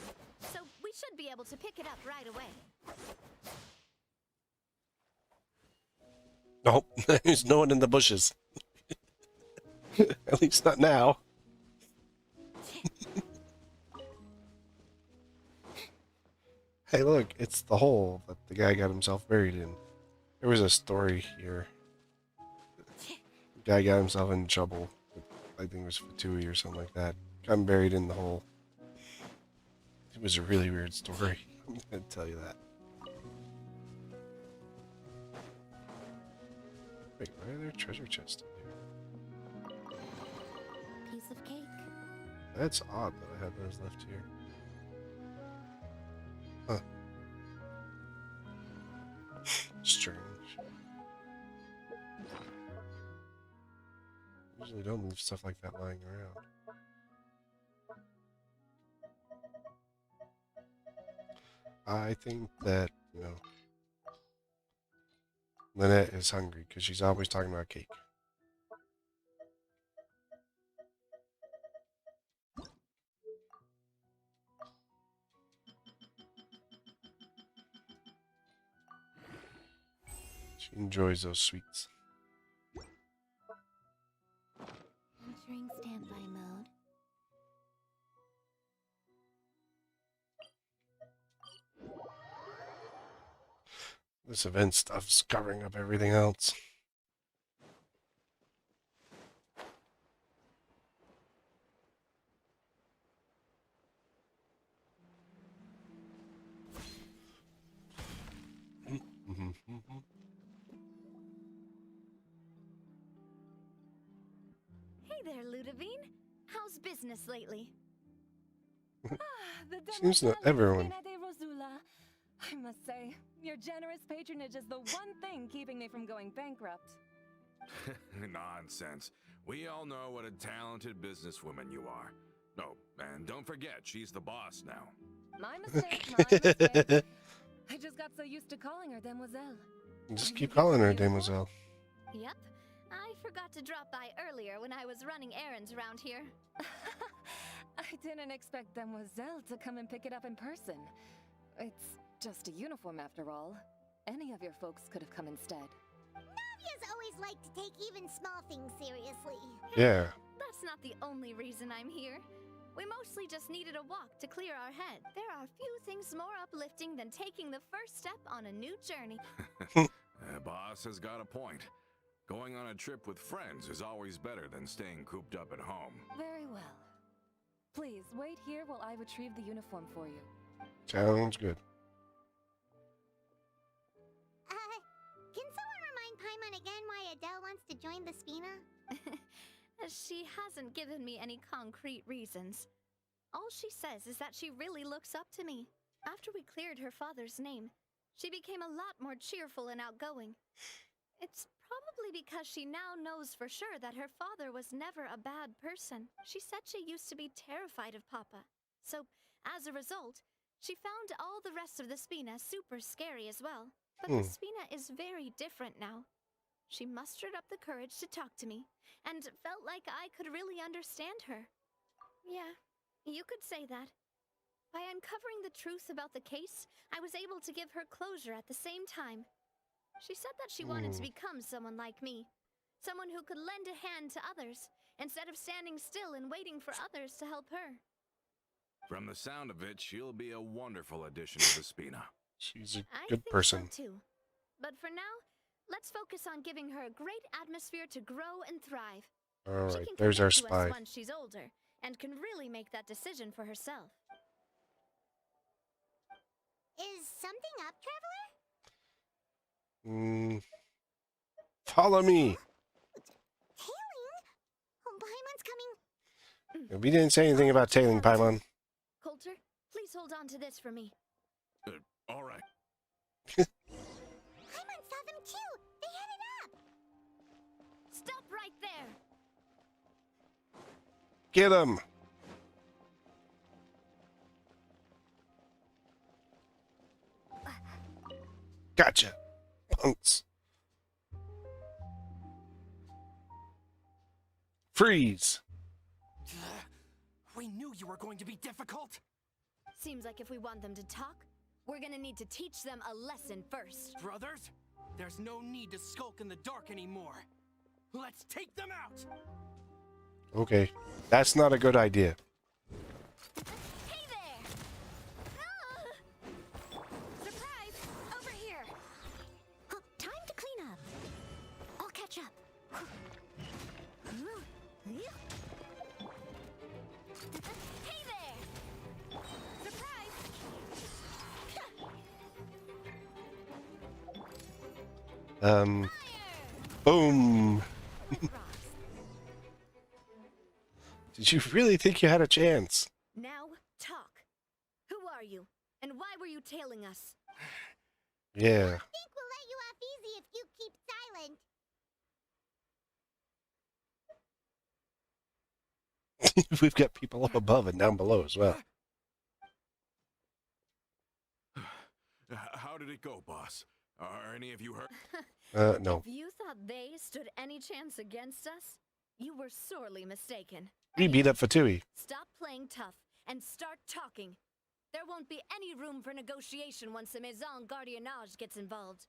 so we should be able to pick it up right away. Nope, there's no one in the bushes. At least not now. Hey, look, it's the hole that the guy got himself buried in. There was a story here. The guy got himself in trouble. I think it was Fatui or something like that. Got buried in the hole. It was a really weird story. I'm gonna tell you that. Wait, why are there treasure chests in here? Piece of cake. That's odd that I have those left here. Huh. Strange. Usually don't leave stuff like that lying around. I think that, you know, Lynette is hungry because she's always talking about cake. She enjoys those sweets. Entering standby mode. This event stuff's covering up everything else. Hey there, Ludovine. How's business lately? The Seems that Demoiselle everyone. Spina de Rosula. I must say, your generous patronage is the one thing keeping me from going bankrupt. Nonsense. We all know what a talented businesswoman you are. Oh, and don't forget, she's the boss now. My mistake, my mistake. I just got so used to calling her Demoiselle. Just keep calling her Demoiselle. Yep. I forgot to drop by earlier when I was running errands around here. I didn't expect Demoiselle to come and pick it up in person. It's just a uniform after all. Any of your folks could have come instead. Navia's always liked to take even small things seriously. Yeah. That's not the only reason I'm here. We mostly just needed a walk to clear our head. There are few things more uplifting than taking the first step on a new journey. The boss has got a point. Going on a trip with friends is always better than staying cooped up at home. Very well. Please, wait here while I retrieve the uniform for you. Sounds good. Can someone remind Paimon again why Adele wants to join the Spina? She hasn't given me any concrete reasons. All she says is that she really looks up to me. After we cleared her father's name, she became a lot more cheerful and outgoing. It's probably because she now knows for sure that her father was never a bad person. She said she used to be terrified of Papa. So, as a result, she found all the rest of the Spina super scary as well. But the Spina is very different now. She mustered up the courage to talk to me, and felt like I could really understand her. Yeah, you could say that. By uncovering the truth about the case, I was able to give her closure at the same time. She said that she wanted to become someone like me. Someone who could lend a hand to others, instead of standing still and waiting for others to help her. From the sound of it, she'll be a wonderful addition to the Spina. She's a I good think person. so too. But for now, let's focus on giving her a great atmosphere to grow and thrive. She Alright, can there's our commit to us spy. once she's older, and can really make that decision for herself. Is something up, Traveler? Follow me. Tailing? Oh, Paimon's coming. We didn't say anything about tailing, Paimon. Coulter, please hold on to this for me. All right. Paimon saw them too. They headed up. Stop right there! Get him. Gotcha. Punks. Freeze. We knew you were going to be difficult. Seems like if we want them to talk, we're gonna need to teach them a lesson first. Brothers, there's no need to skulk in the dark anymore. Let's take them out! Okay, that's not a good idea. Hey there! Ah! Surprise! Over here! Oh, time to clean up. I'll catch up. Hey there! Surprise! Boom. Rocks. Did you really think you had a chance? Now, talk. Who are you? And why were you tailing us? Yeah. Think we'll let you off We've got people up above and down below as well. How did it go, boss? Are any of you hurt? No. If you thought they stood any chance against us, you were sorely mistaken. We beat up Fatui. Stop playing tough and start talking. There won't be any room for negotiation once the Maison Gardiennage gets involved.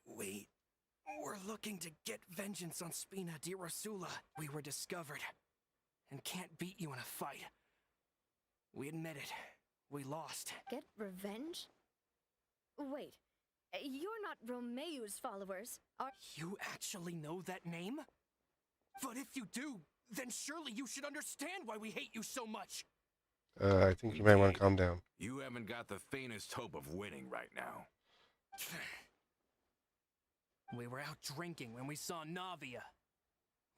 We're looking to get vengeance on Spina di Rosula. We were discovered and can't beat you in a fight. We admit it. We lost. Get revenge? Wait, you're not Romeu's followers, are You actually know that name? But if you do, then surely you should understand why we hate you so much. I think you might want to calm down. You haven't got the faintest hope of winning right now. We were out drinking when we saw Navia.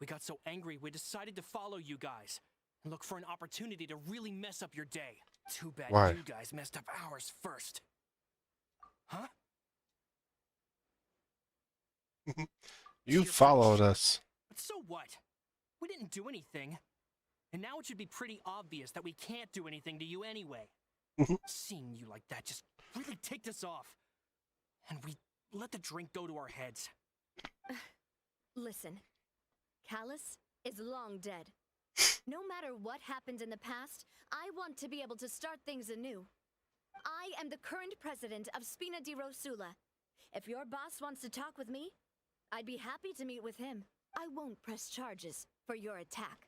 We got so angry we decided to follow you guys and look for an opportunity to really mess up your day. Too bad Why? you guys messed up ours first. Huh? You You're followed pretty us. But so what? We didn't do anything. And now it should be pretty obvious that we can't do anything to you anyway. Seeing you like that just really ticked us off. And we let the drink go to our heads. Listen, Callus is long dead. No matter what happened in the past, I want to be able to start things anew. I am the current president of Spina di Rosula. If your boss wants to talk with me, I'd be happy to meet with him. I won't press charges for your attack.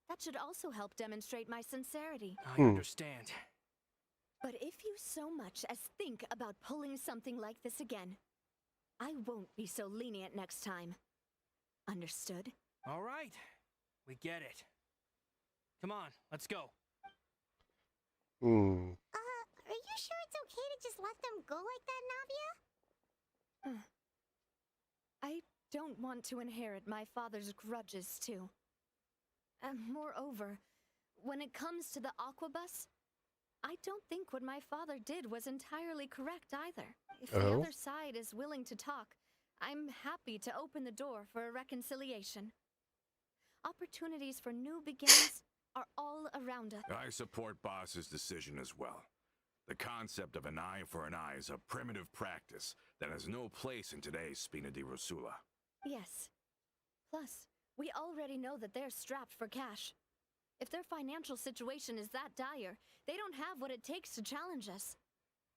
That should also help demonstrate my sincerity. I understand. But if you so much as think about pulling something like this again, I won't be so lenient next time. Understood? All right. We get it. Come on, let's go. Are you sure it's okay to just let them go like that, Navia? I don't want to inherit my father's grudges, too. Moreover, when it comes to the Aquabus, I don't think what my father did was entirely correct either. If the other side is willing to talk, I'm happy to open the door for a reconciliation. Opportunities for new beginnings are all around us. I support Boss's decision as well. The concept of an eye for an eye is a primitive practice that has no place in today's Spina di Rosula. Yes. Plus, we already know that they're strapped for cash. If their financial situation is that dire, they don't have what it takes to challenge us.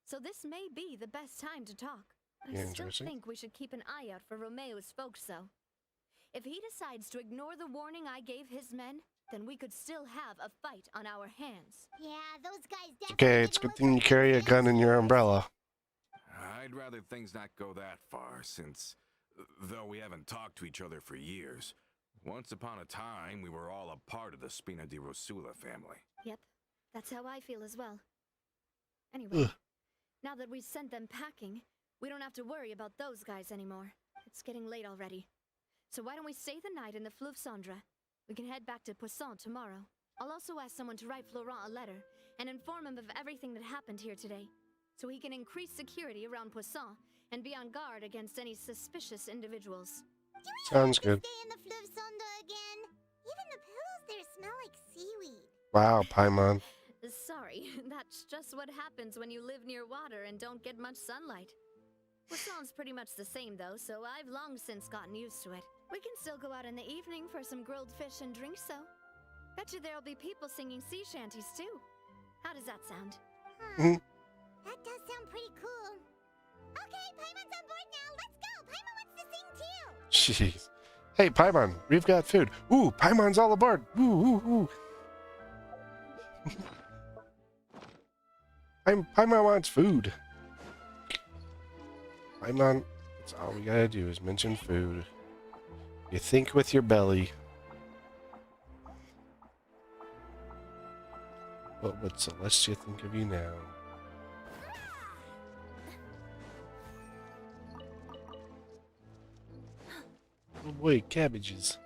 So this may be the best time to talk. I still think we should keep an eye out for Romeu's folks, though. If he decides to ignore the warning I gave his men, then we could still have a fight on our hands. Yeah, those guys definitely Okay, it's a good thing you carry a gun in your umbrella. I'd rather things not go that far, since, though we haven't talked to each other for years, once upon a time we were all a part of the Spina di Rosula family. Yep, that's how I feel as well. Anyway, now that we've sent them packing, we don't have to worry about those guys anymore. It's getting late already. So why don't we stay the night in the Fleuve Cendre? We can head back to Poisson tomorrow. I'll also ask someone to write Florent a letter and inform him of everything that happened here today, so he can increase security around Poisson and be on guard against any suspicious individuals. Sounds good. Stay in the Fleuve Cendre again. Even the pillows there smell like seaweed. Wow, Paimon. Sorry, that's just what happens when you live near water and don't get much sunlight. Poisson's pretty much the same though, so I've long since gotten used to it. We can still go out in the evening for some grilled fish and drinks though. Bet you there'll be people singing sea shanties too. How does that sound? Huh. That does sound pretty cool. Okay, Paimon's on board now. Let's go. Paimon wants to sing too. Jeez. Hey, Paimon, we've got food. Ooh, Paimon's all aboard. Ooh, ooh, ooh. Paimon wants food. Paimon, that's all we gotta do is mention food. You think with your belly. What would Celestia think of you now? Oh boy, cabbages.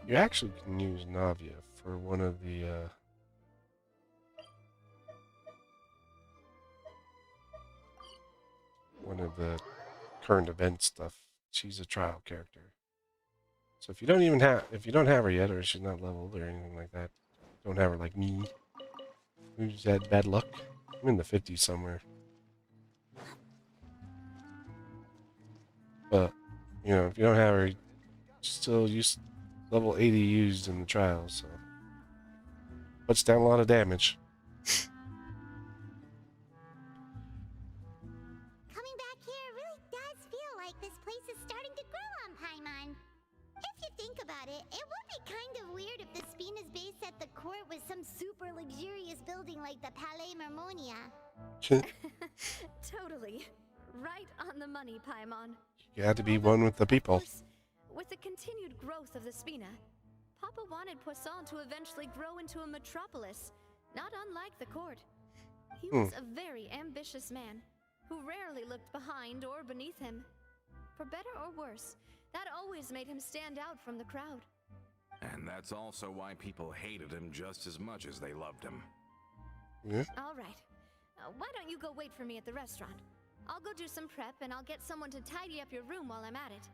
You actually can use Navia for one of the current event stuff. She's a trial character. So if you don't have her yet, or she's not leveled or anything like that, don't have her like me, who's had bad luck. I'm in the 50s somewhere. But, you know, if you don't have her, still use level 80 used in the trials, so puts down a lot of damage. Coming back here really does feel like this place is starting to grow on Paimon. If you think about it, it would be kind of weird if the Spina's base at the court was some super luxurious building like the Palais Mermonia. Totally. Right on the money, Paimon. You had to be one with the people. Of course, with the continued growth of the Spina, Papa wanted Poisson to eventually grow into a metropolis, not unlike the court. He was a very ambitious man, who rarely looked behind or beneath him. For better or worse, that always made him stand out from the crowd. And that's also why people hated him just as much as they loved him. Yeah. All right. Why don't you go wait for me at the restaurant? I'll go do some prep and I'll get someone to tidy up your room while I'm at it.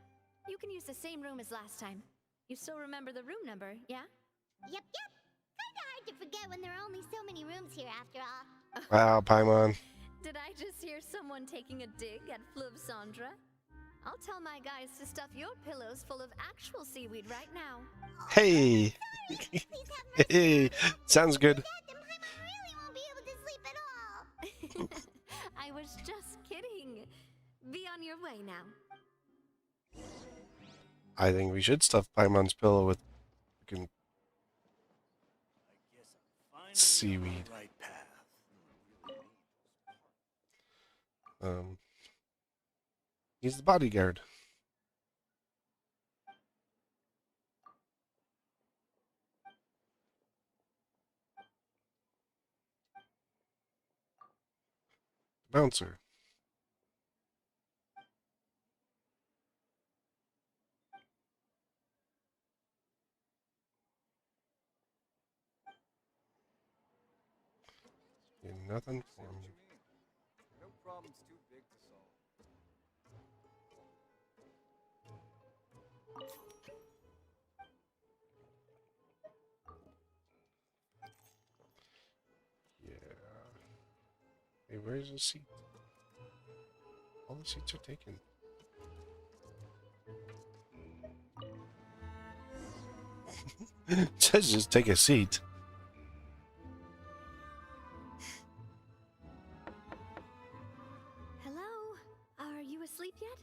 You can use the same room as last time. You still remember the room number, yeah? Yep. Kinda hard to forget when there are only so many rooms here after all. Wow, Paimon. Did I just hear someone taking a dig at Fleuve Sandra? I'll tell my guys to stuff your pillows full of actual seaweed right now. Hey! Please have Hey! Sounds good. Then Paimon really won't be able to sleep at all. I was just kidding. Be on your way now. I think we should stuff Paimon's pillow with fucking seaweed. He's the bodyguard. Bouncer. You're nothing for me. No problem's too big to solve. Yeah. Hey, where's the seat? All the seats are taken. It says just take a seat. Hello? Are you asleep yet?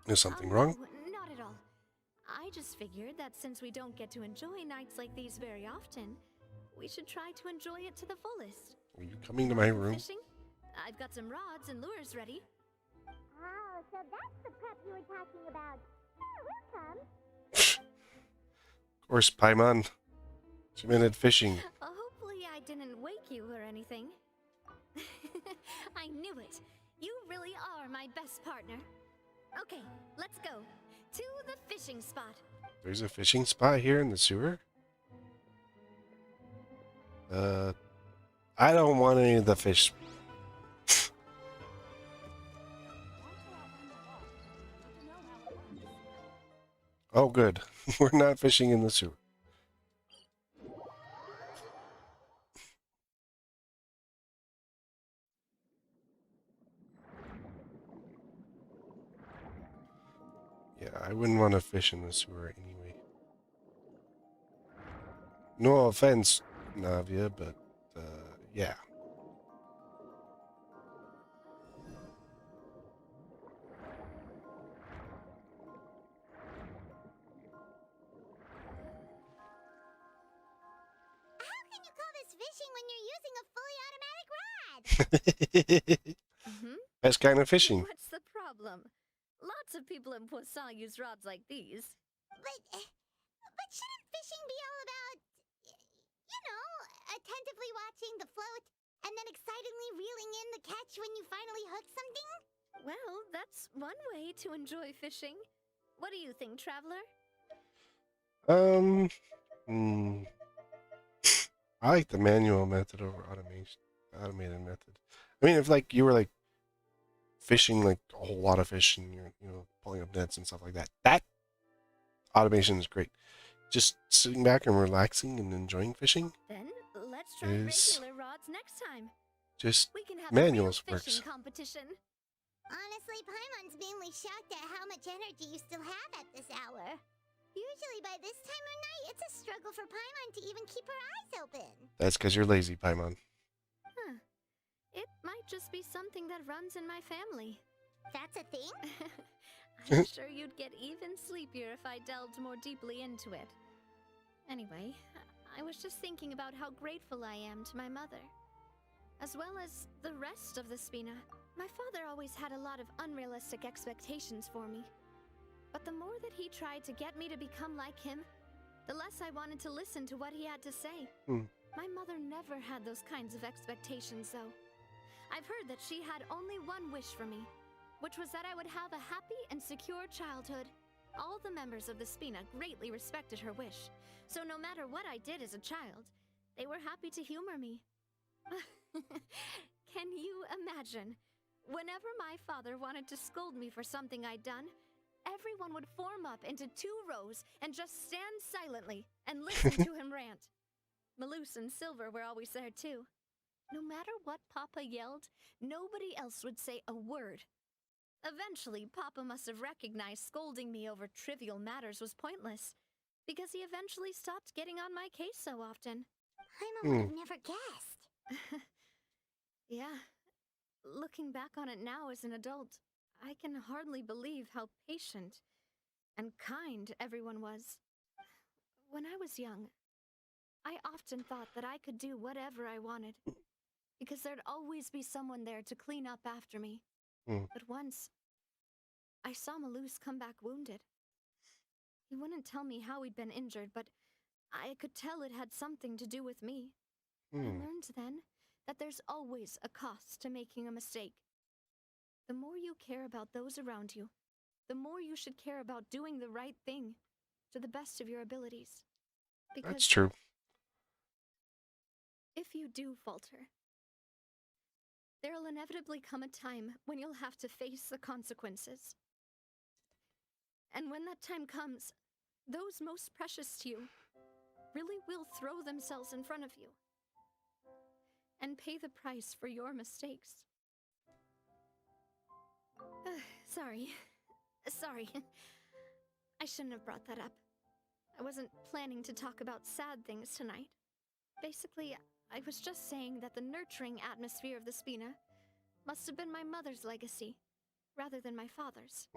Is something Oh, wrong? no, not at all. I just figured that since we don't get to enjoy nights like these very often, we should try to enjoy it to the fullest. Are you coming to my room? Fishing? I've got some rods and lures ready. Oh, so that's the prep you were talking about. Sure, we'll come. Of course, Paimon. She meant fishing. Hopefully I didn't wake you or anything. I knew it. You really are my best partner. Okay, let's go. To the fishing spot. There's a fishing spot here in the sewer? I don't want any of the fish. Oh, good. We're not fishing in the sewer. Yeah, I wouldn't want to fish in the sewer anyway. No offense, Navia, but, yeah. How can you call this fishing when you're using a fully automatic rod? Best kind of fishing. What's the problem? Lots of people in Poisson use rods like these. But shouldn't fishing be all about, you know, attentively watching the float and then excitedly reeling in the catch when you finally hook something? Well, that's one way to enjoy fishing. What do you think, Traveler? I like the manual method over automated method. I mean, if like you were like fishing like a whole lot of fish and you're pulling up nets and stuff like that. That automation is great. Just sitting back and relaxing and enjoying fishing Then let's try is regular rods next time. just We can have manuals a real works. fishing competition. Honestly, Paimon's mainly shocked at how much energy you still have at this hour. Usually by this time of night, it's a struggle for Paimon to even keep her eyes open. That's because you're lazy, Paimon. Huh. It might just be something that runs in my family. That's a thing? I'm sure you'd get even sleepier if I delved more deeply into it. Anyway, I was just thinking about how grateful I am to my mother, as well as the rest of the Spina. My father always had a lot of unrealistic expectations for me. But the more that he tried to get me to become like him, the less I wanted to listen to what he had to say. My mother never had those kinds of expectations, though. I've heard that she had only one wish for me, which was that I would have a happy and secure childhood. All the members of the Spina greatly respected her wish, so no matter what I did as a child, they were happy to humor me. Can you imagine? Whenever my father wanted to scold me for something I'd done, everyone would form up into 2 rows and just stand silently and listen to him rant. Maloose and Silver were always there too. No matter what Papa yelled, nobody else would say a word. Eventually, Papa must have recognized scolding me over trivial matters was pointless, because he eventually stopped getting on my case so often. Paimon would have never guessed. Yeah. Looking back on it now as an adult, I can hardly believe how patient and kind everyone was. When I was young, I often thought that I could do whatever I wanted, because there'd always be someone there to clean up after me. But once, I saw Maloose come back wounded. He wouldn't tell me how he'd been injured, but I could tell it had something to do with me. I learned then that there's always a cost to making a mistake. The more you care about those around you, the more you should care about doing the right thing to the best of your abilities. Because That's true. if you do falter, there'll inevitably come a time when you'll have to face the consequences. And when that time comes, those most precious to you really will throw themselves in front of you and pay the price for your mistakes. Sorry. I shouldn't have brought that up. I wasn't planning to talk about sad things tonight. Basically, I was just saying that the nurturing atmosphere of the Spina must have been my mother's legacy, rather than my father's.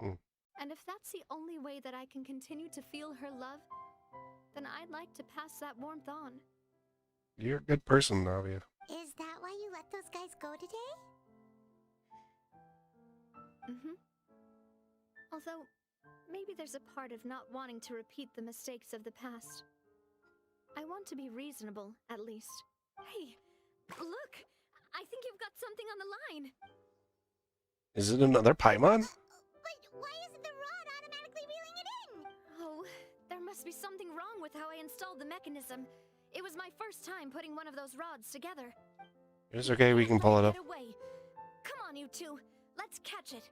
And if that's the only way that I can continue to feel her love, then I'd like to pass that warmth on. You're a good person, Navia. Is that why you let those guys go today? Although, maybe there's a part of not wanting to repeat the mistakes of the past. I want to be reasonable, at least. Hey, look! I think you've got something on the line! Is it another Paimon? But why isn't the rod automatically reeling it in? Oh, there must be something wrong with how I installed the mechanism. It was my first time putting one of those rods together. It's okay, we can pull it up. Get away. Come on, you two. Let's catch it.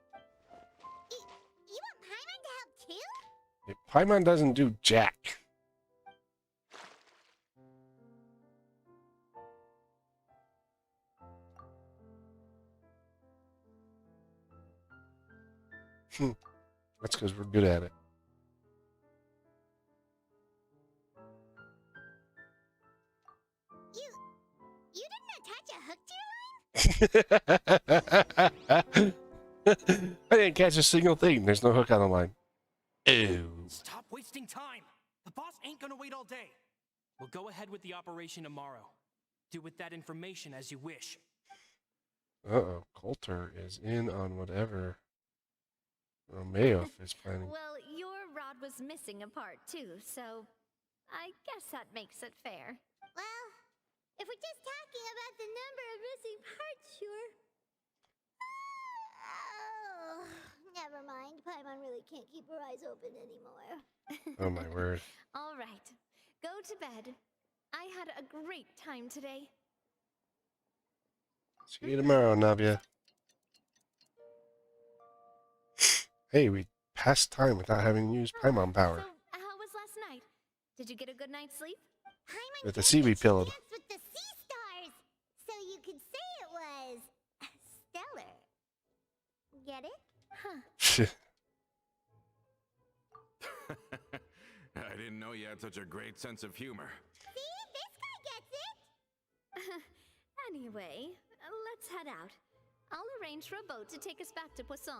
You want Paimon to help too? Paimon doesn't do jack. That's because we're good at it. You didn't attach a hook to your line? I didn't catch a single thing. There's no hook on the line. Ew. Stop wasting time! The boss ain't gonna wait all day. We'll go ahead with the operation tomorrow. Do with that information as you wish. Uh-oh. Coulter is in on whatever Romeo is planning. Well, your rod was missing a part too, so I guess that makes it fair. Well, if we're just talking about the number of missing parts, sure. Oh, never mind. Paimon really can't keep her eyes open anymore. Oh my word. All right, go to bed. I had a great time today. See you tomorrow, Navia. Hey, we passed time without having to use Paimon power. So, how was last night? Did you get a good night's sleep? Paimon With the said seaweed that she pillowed. danced with the sea stars, so you could say it was stellar. Get it? Huh. I didn't know you had such a great sense of humor. See, this guy gets it. Anyway, let's head out. I'll arrange for a boat to take us back to Poisson.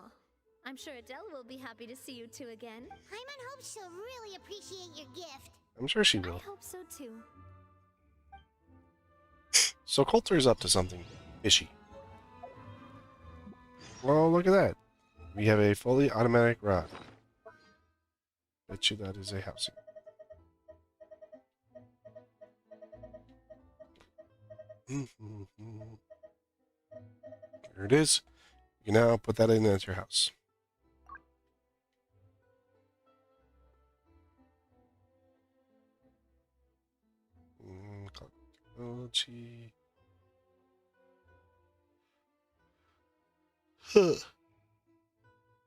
I'm sure Adele will be happy to see you two again. Paimon hopes she'll really appreciate your gift. I'm sure she I will. hope so too. So Coulter's up to something fishy. Well, look at that. We have a fully automatic rod. Bet you that is a housing. There it is. You can now put that in as your house. Technology. Huh.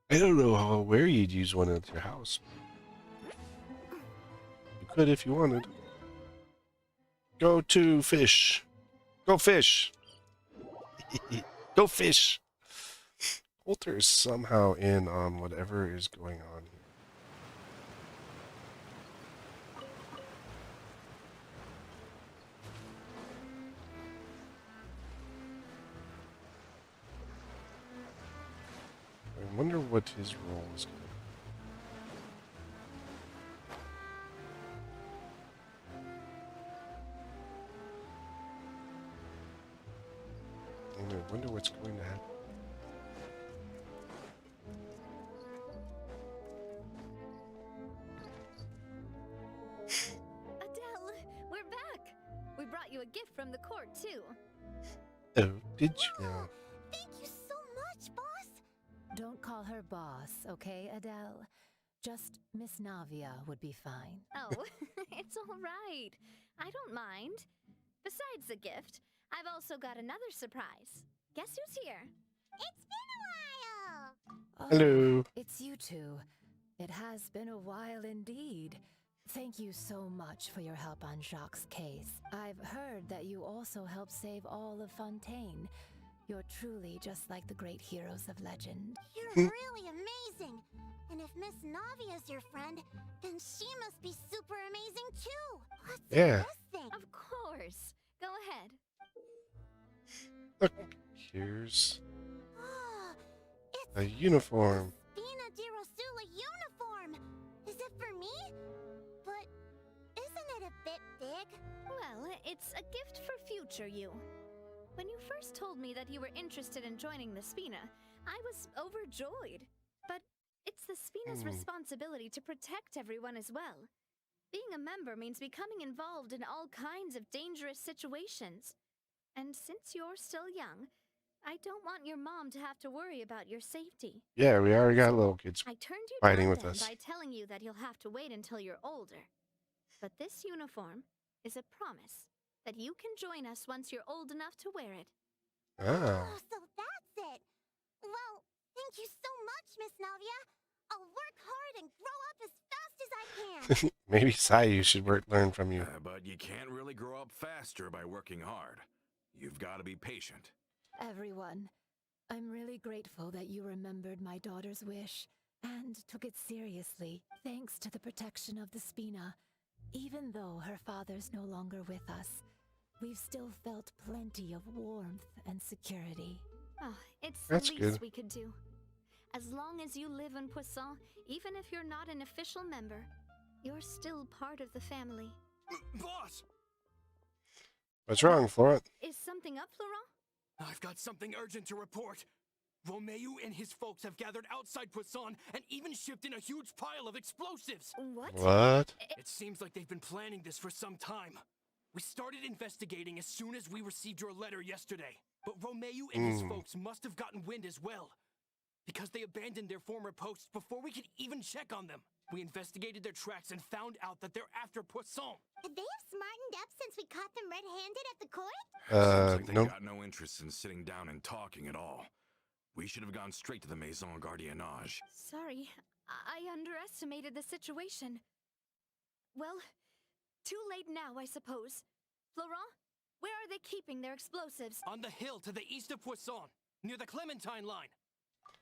I don't know where you'd use one at your house. You could if you wanted. Go to fish. Go fish. Go fish. Coulter is somehow in on whatever is going on here. I wonder what his role is going to be. And I wonder what's going to happen. Adele, we're back. We brought you a gift from the court too. Oh, did you now? Thank you so much, boss. Don't call her boss, okay, Adele? Just Miss Navia would be fine. Oh, it's all right. I don't mind. Besides the gift, I've also got another surprise. Guess who's here? It's been a while. Oh, Hello. it's you two. It has been a while indeed. Thank you so much for your help on Jacques' case. I've heard that you also helped save all of Fontaine. You're truly just like the great heroes of legend. You're really amazing. And if Miss Navia's your friend, then she must be super amazing too. What's Yeah. this thing? Of course. Go ahead. Look, here's Oh, it's a uniform. Spina di Rosula uniform. Is it for me? But isn't it a bit big? Well, it's a gift for future you. When you first told me that you were interested in joining the Spina, I was overjoyed. But it's the Spina's responsibility to protect everyone as well. Being a member means becoming involved in all kinds of dangerous situations. And since you're still young, I don't want your mom to have to worry about your safety. Yeah, we already got little kids. I turned you Fighting down with then us. by telling you that you'll have to wait until you're older. But this uniform is a promise that you can join us once you're old enough to wear it. Ah. Oh, so that's it. Well, thank you so much, Miss Navia. I'll work hard and grow up as fast as I can. Maybe Sayu should learn from you. But you can't really grow up faster by working hard. You've got to be patient. Everyone, I'm really grateful that you remembered my daughter's wish and took it seriously, thanks to the protection of the Spina. Even though her father's no longer with us, we've still felt plenty of warmth and security. Oh, it's That's the least good. we could do. As long as you live in Poisson, even if you're not an official member, you're still part of the family. Boss! What's wrong, Florent? Is something up, Florent? I've got something urgent to report. Romeo and his folks have gathered outside Poisson and even shipped in a huge pile of explosives. What? What? It seems like they've been planning this for some time. We started investigating as soon as we received your letter yesterday. But Romeo and his folks must have gotten wind as well, because they abandoned their former posts before we could even check on them. We investigated their tracks and found out that they're after Poisson. Could they have smartened up since we caught them red-handed at the court? Seems like they Nope. got no interest in sitting down and talking at all. We should have gone straight to the Maison Gardiennage. Sorry, I underestimated the situation. Well, too late now, I suppose. Florent, where are they keeping their explosives? On the hill to the east of Poisson, near the Clementine line.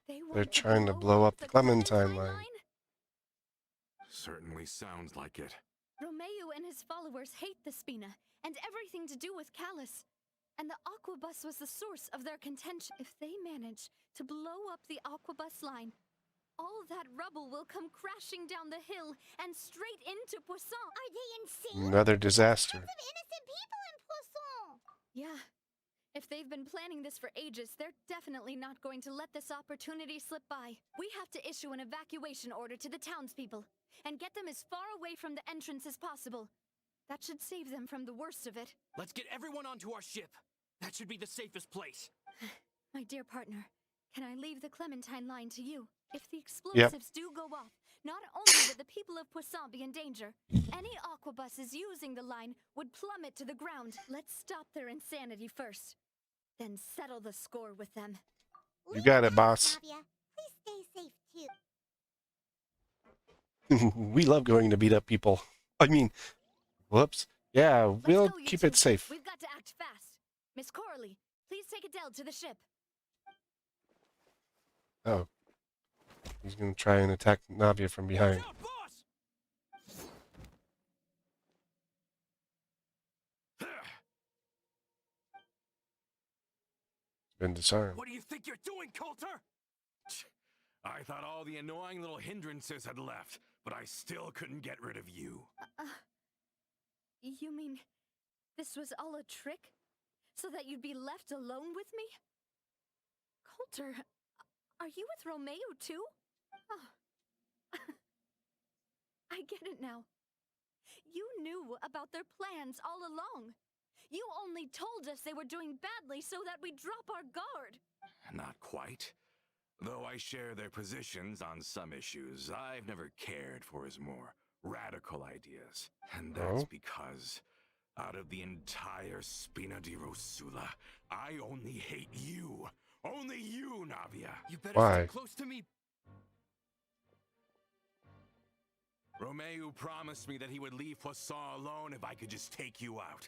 They They're want trying to blow up the Clementine line. Certainly sounds like it. Romeo and his followers hate the Spina and everything to do with Callus. And the Aquabus was the source of their contention. If they manage to blow up the Aquabus line, all that rubble will come crashing down the hill and straight into Poisson. Are they insane? Another disaster. Lots of innocent people in Poisson. Yeah. If they've been planning this for ages, they're definitely not going to let this opportunity slip by. We have to issue an evacuation order to the townspeople and get them as far away from the entrance as possible. That should save them from the worst of it. Let's get everyone onto our ship. That should be the safest place. My dear partner, can I leave the Clementine line to you? If the explosives do go off, not only would the people of Poisson be in danger, any aquabuses using the line would plummet to the ground. Let's stop their insanity first, then settle the score with them. You got it, boss. Navia, please stay safe too. We love going to beat up people. I mean, whoops. Yeah, Let's we'll go, you keep two. it safe. We've got to act fast. Miss Coralie, please take Adele to the ship. Oh. He's gonna try and attack Navia from behind. Watch out, boss! Been disarmed. What do you think you're doing, Coulter? I thought all the annoying little hindrances had left, but I still couldn't get rid of you. You mean this was all a trick? So that you'd be left alone with me? Coulter, are you with Romeo too? Oh. I get it now. You knew about their plans all along. You only told us they were doing badly so that we'd drop our guard. Not quite. Though I share their positions on some issues, I've never cared for his more radical ideas. And that's Oh? because, out of the entire Spina di Rosula, I only hate you. Only you, Navia. You better Why? stay close to me. Romeo promised me that he would leave Poisson alone if I could just take you out.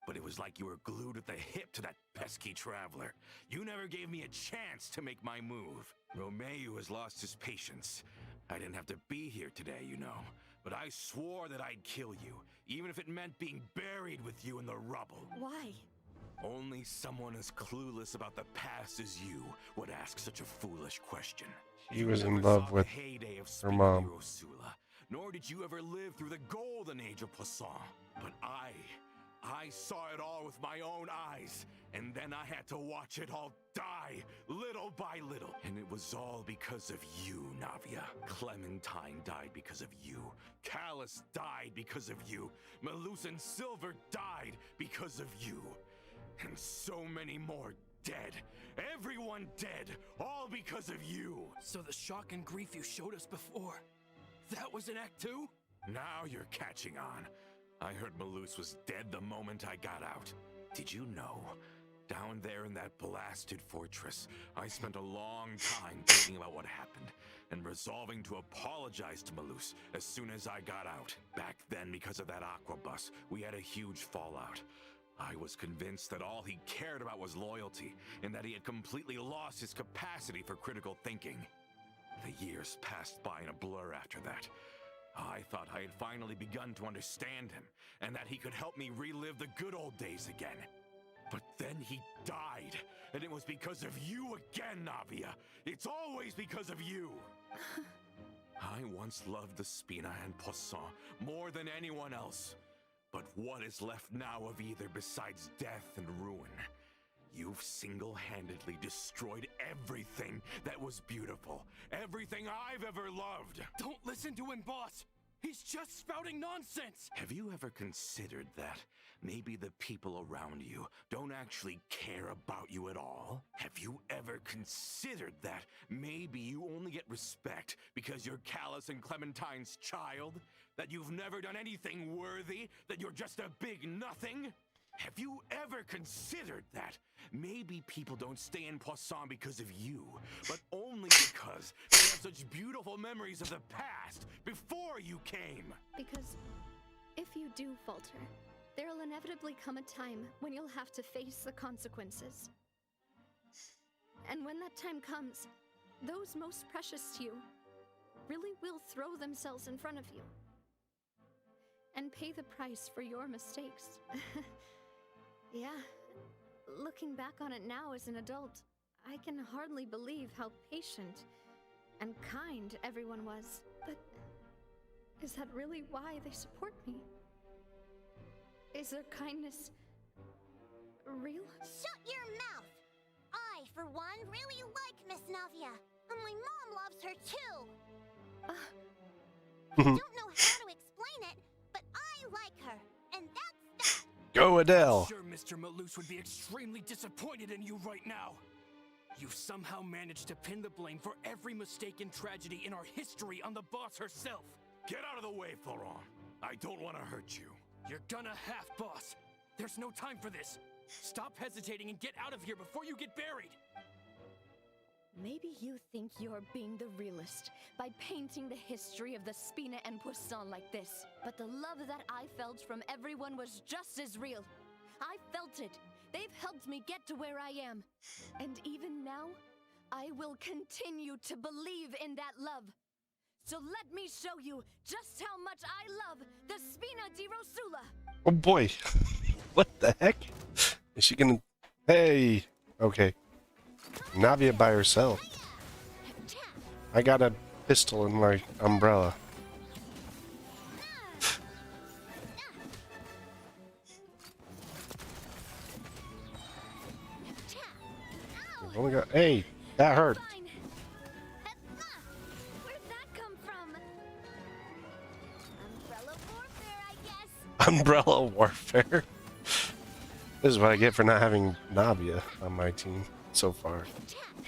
But it was like you were glued at the hip to that pesky traveler. You never gave me a chance to make my move. Romeo has lost his patience. I didn't have to be here today, you know. But I swore that I'd kill you, even if it meant being buried with you in the rubble. Why? Only someone as clueless about the past as you would ask such a foolish question. He was You in never love saw with the heyday of her Spina mom. di Rosula, nor did you ever live through the golden age of Poisson. But I saw it all with my own eyes, and then I had to watch it all die, little by little. And it was all because of you, Navia. Clementine died because of you. Callus died because of you. Melusan Silver died because of you. And so many more dead. Everyone dead, all because of you. So the shock and grief you showed us before, that was in Act 2? Now you're catching on. I heard Malus was dead the moment I got out. Did you know? Down there in that blasted fortress, I spent a long time thinking about what happened and resolving to apologize to Malus as soon as I got out. Back then, because of that aquabus, we had a huge fallout. I was convinced that all he cared about was loyalty, and that he had completely lost his capacity for critical thinking. The years passed by in a blur after that. I thought I had finally begun to understand him, and that he could help me relive the good old days again. But then he died, and it was because of you again, Navia. It's always because of you. I once loved the Spina and Poisson more than anyone else. But what is left now of either besides death and ruin? You've single-handedly destroyed everything that was beautiful. Everything I've ever loved. Don't listen to him, boss! He's just spouting nonsense! Have you ever considered that maybe the people around you don't actually care about you at all? Have you ever considered that maybe you only get respect because you're Callus and Clementine's child? That you've never done anything worthy? That you're just a big nothing? Have you ever considered that? Maybe people don't stay in Poisson because of you, but only because they have such beautiful memories of the past before you came. Because if you do falter, there'll inevitably come a time when you'll have to face the consequences. And when that time comes, those most precious to you really will throw themselves in front of you and pay the price for your mistakes. Yeah, looking back on it now as an adult, I can hardly believe how patient and kind everyone was. But is that really why they support me? Is their kindness real? Shut your mouth! I, for one, really like Miss Navia, and my mom loves her too. I don't know how to explain it, but I like her, and that's that. Go Adele. Sure, Mr. Maloose would be extremely disappointed in you right now. You've somehow managed to pin the blame for every mistake and tragedy in our history on the boss herself. Get out of the way, Florent. I don't want to hurt you. You're gonna have, boss. There's no time for this. Stop hesitating and get out of here before you get buried. Maybe you think you're being the realist by painting the history of the Spina and Poisson like this. But the love that I felt from everyone was just as real. I felt it. They've helped me get to where I am. And even now, I will continue to believe in that love. So let me show you just how much I love the Spina di Rosula. Oh boy. What the heck? Is she gonna... Hey! Okay. Navia by herself. I got a pistol in my umbrella. We've only got... Hey! That hurt. Fine. Where'd that come from? Umbrella warfare, I guess. Umbrella warfare. This is what I get for not having Navia on my team so far. Watch out.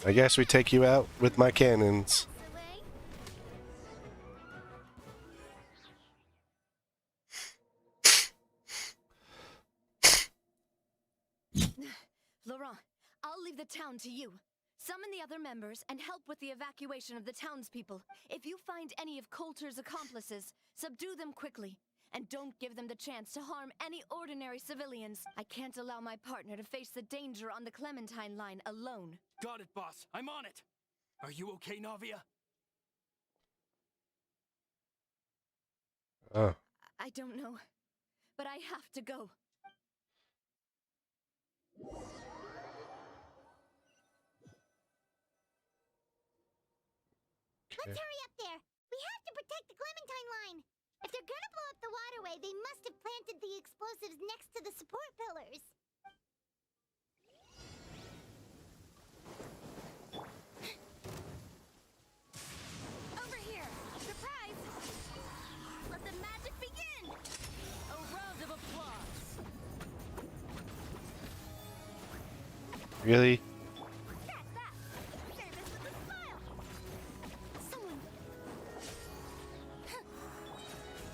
I guess we take you out with my cannons. Laurent, I'll leave the town to you. Summon the other members and help with the evacuation of the townspeople. If you find any of Coulter's accomplices, subdue them quickly. And don't give them the chance to harm any ordinary civilians. I can't allow my partner to face the danger on the Clementine line alone. Got it, boss. I'm on it. Are you okay, Navia? Oh. I don't know, but I have to go. Let's hurry up there. We have to protect the Clementine line. If they're gonna blow up the waterway, they must have planted the explosives next to the support pillars. Over here! Surprise! Let the magic begin! A round of applause. Really? That's that. Service with a smile. Someone.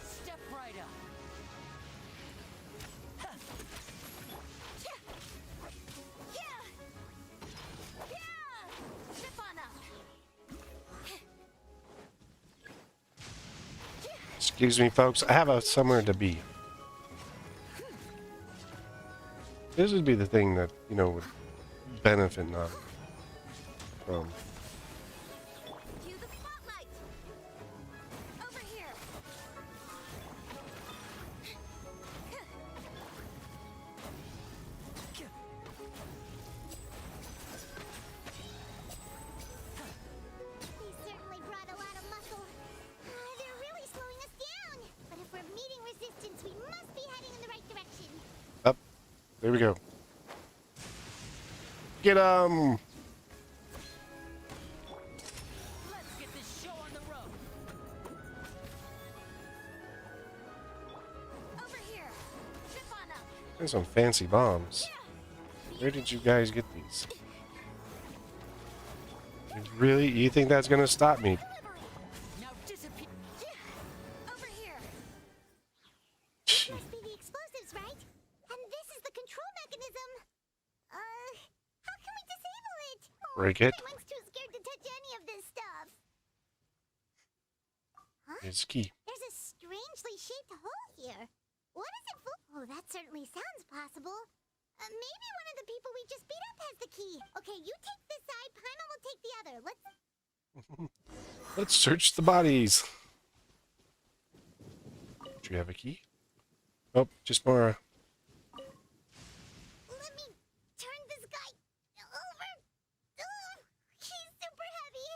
Step right up. Step on up. Excuse me, folks. I have somewhere to be. This would be the thing that, you know, would benefit not from. Cue the spotlight. Over here. They certainly brought a lot of muscle. They're really slowing us down. But if we're meeting resistance, we must be heading in the right direction. Up. There we go. Get 'em! Let's get this show on the road. Over here. Zip on up. There's some fancy bombs. Where did you guys get these? Really? You think that's gonna stop me? Now disappear. break it. Paimon's too scared to touch any of this stuff. Huh? It's key. There's a strangely shaped hole here. What is it for? Oh, that certainly sounds possible. Maybe one of the people we just beat up has the key. Okay, you take this side, Paimon will take the other. Let's search the bodies. Do you have a key? Oh, just more. Let me turn this guy over. Ugh, he's super heavy.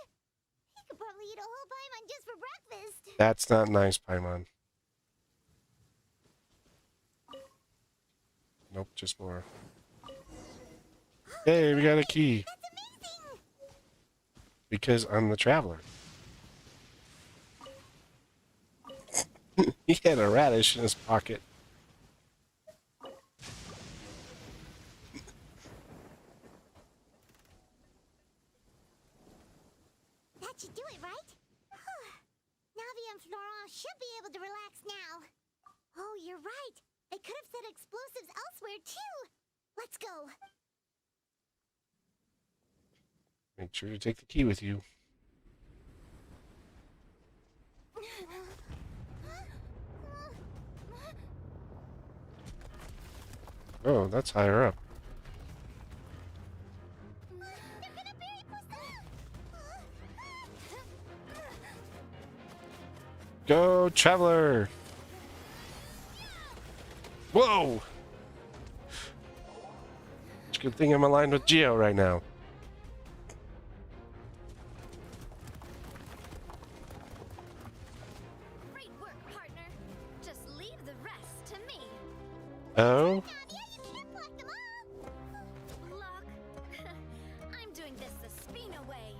He could probably eat a whole Paimon just for breakfast. That's not nice, Paimon. Nope, just more. Hey, we got a key. That's amazing. Because I'm the traveler. He had a radish in his pocket. That should do it, right? Navia and Florent should be able to relax now. Oh, you're right. They could have set explosives elsewhere, too. Let's go. Make sure to take the key with you. Oh, that's higher up. They're gonna bury Poisson! Go, traveler! Whoa! It's a good thing I'm aligned with Geo right now. Great work, partner. Just leave the rest to me. Oh? Navia, you can't block them all! Look, I'm doing this the Spina way.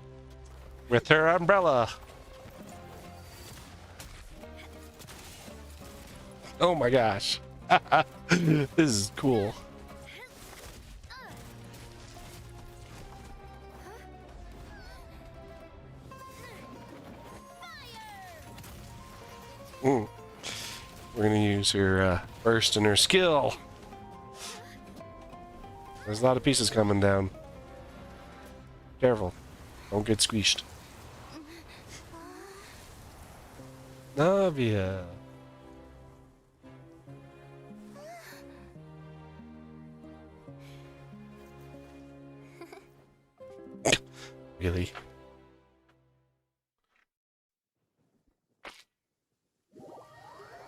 With her umbrella. Oh my gosh. This is cool. We're gonna use her burst and her skill. There's a lot of pieces coming down. Careful. Don't get squeezed. Navia. Really?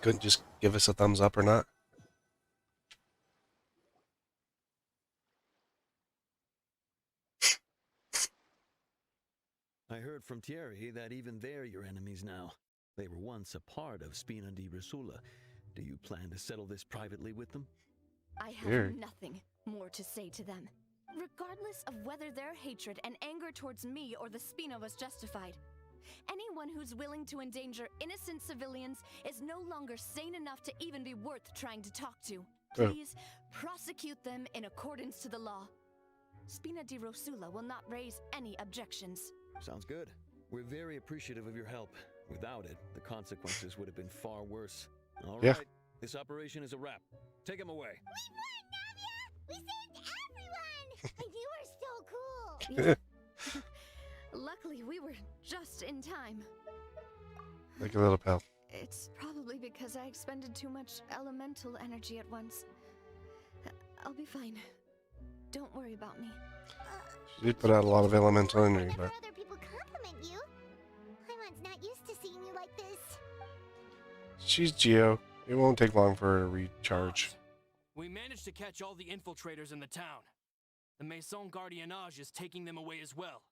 Couldn't just give us a thumbs up or not? I heard from Thierry that even they're your enemies now. They were once a part of Spina di Rosula. Do you plan to settle this privately with them? I have Weird. nothing more to say to them. Regardless of whether their hatred and anger towards me or the Spina was justified, anyone who's willing to endanger innocent civilians is no longer sane enough to even be worth trying to talk to. Oh. Please prosecute them in accordance to the law. Spina di Rosula will not raise any objections. Sounds good. We're very appreciative of your help. Without it, the consequences would have been far worse. All Yeah. right, this operation is a wrap. Take him away. We won, Navia! We saved everyone! And you were so cool! Luckily, we were just in time. Like a little pal. It's probably because I expended too much elemental energy at once. I'll be fine. Don't worry about me. She did put out a lot of elemental energy, Whenever but other people compliment you, Paimon's not used to seeing you like this. she's Geo. It won't take long for her to recharge. We managed to catch all the infiltrators in the town. The Maison Gardiennage is taking them away as well.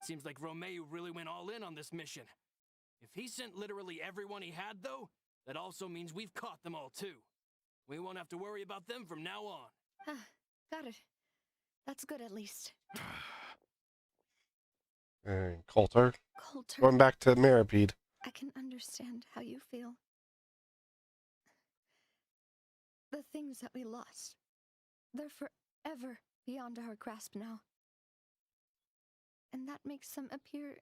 Seems like Romeo really went all in on this mission. If he sent literally everyone he had, though, that also means we've caught them all too. We won't have to worry about them from now on. Got it. That's good at least. And Coulter. Coulter, Going back to Maripede. I can understand how you feel. The things that we lost, they're forever beyond our grasp now. And that makes them appear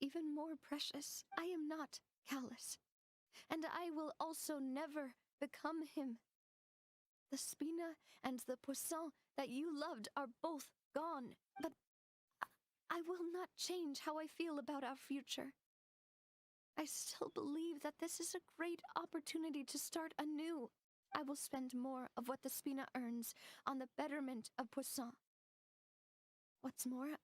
even more precious. I am not callous, and I will also never become him. The Spina and the Poisson that you loved are both gone, but I will not change how I feel about our future. I still believe that this is a great opportunity to start anew. I will spend more of what the Spina earns on the betterment of Poisson. What's more,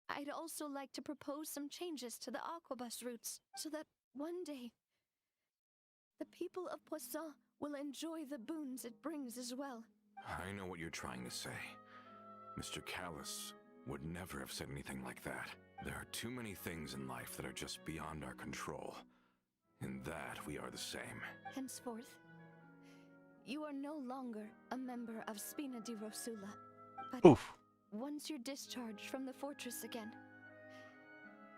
I'd also like to propose some changes to the aquabus routes so that one day the people of Poisson will enjoy the boons it brings as well. I know what you're trying to say. Mr. Callus would never have said anything like that. There are too many things in life that are just beyond our control. In that, we are the same. Henceforth, you are no longer a member of Spina di Rosula, but Oof. once you're discharged from the fortress again,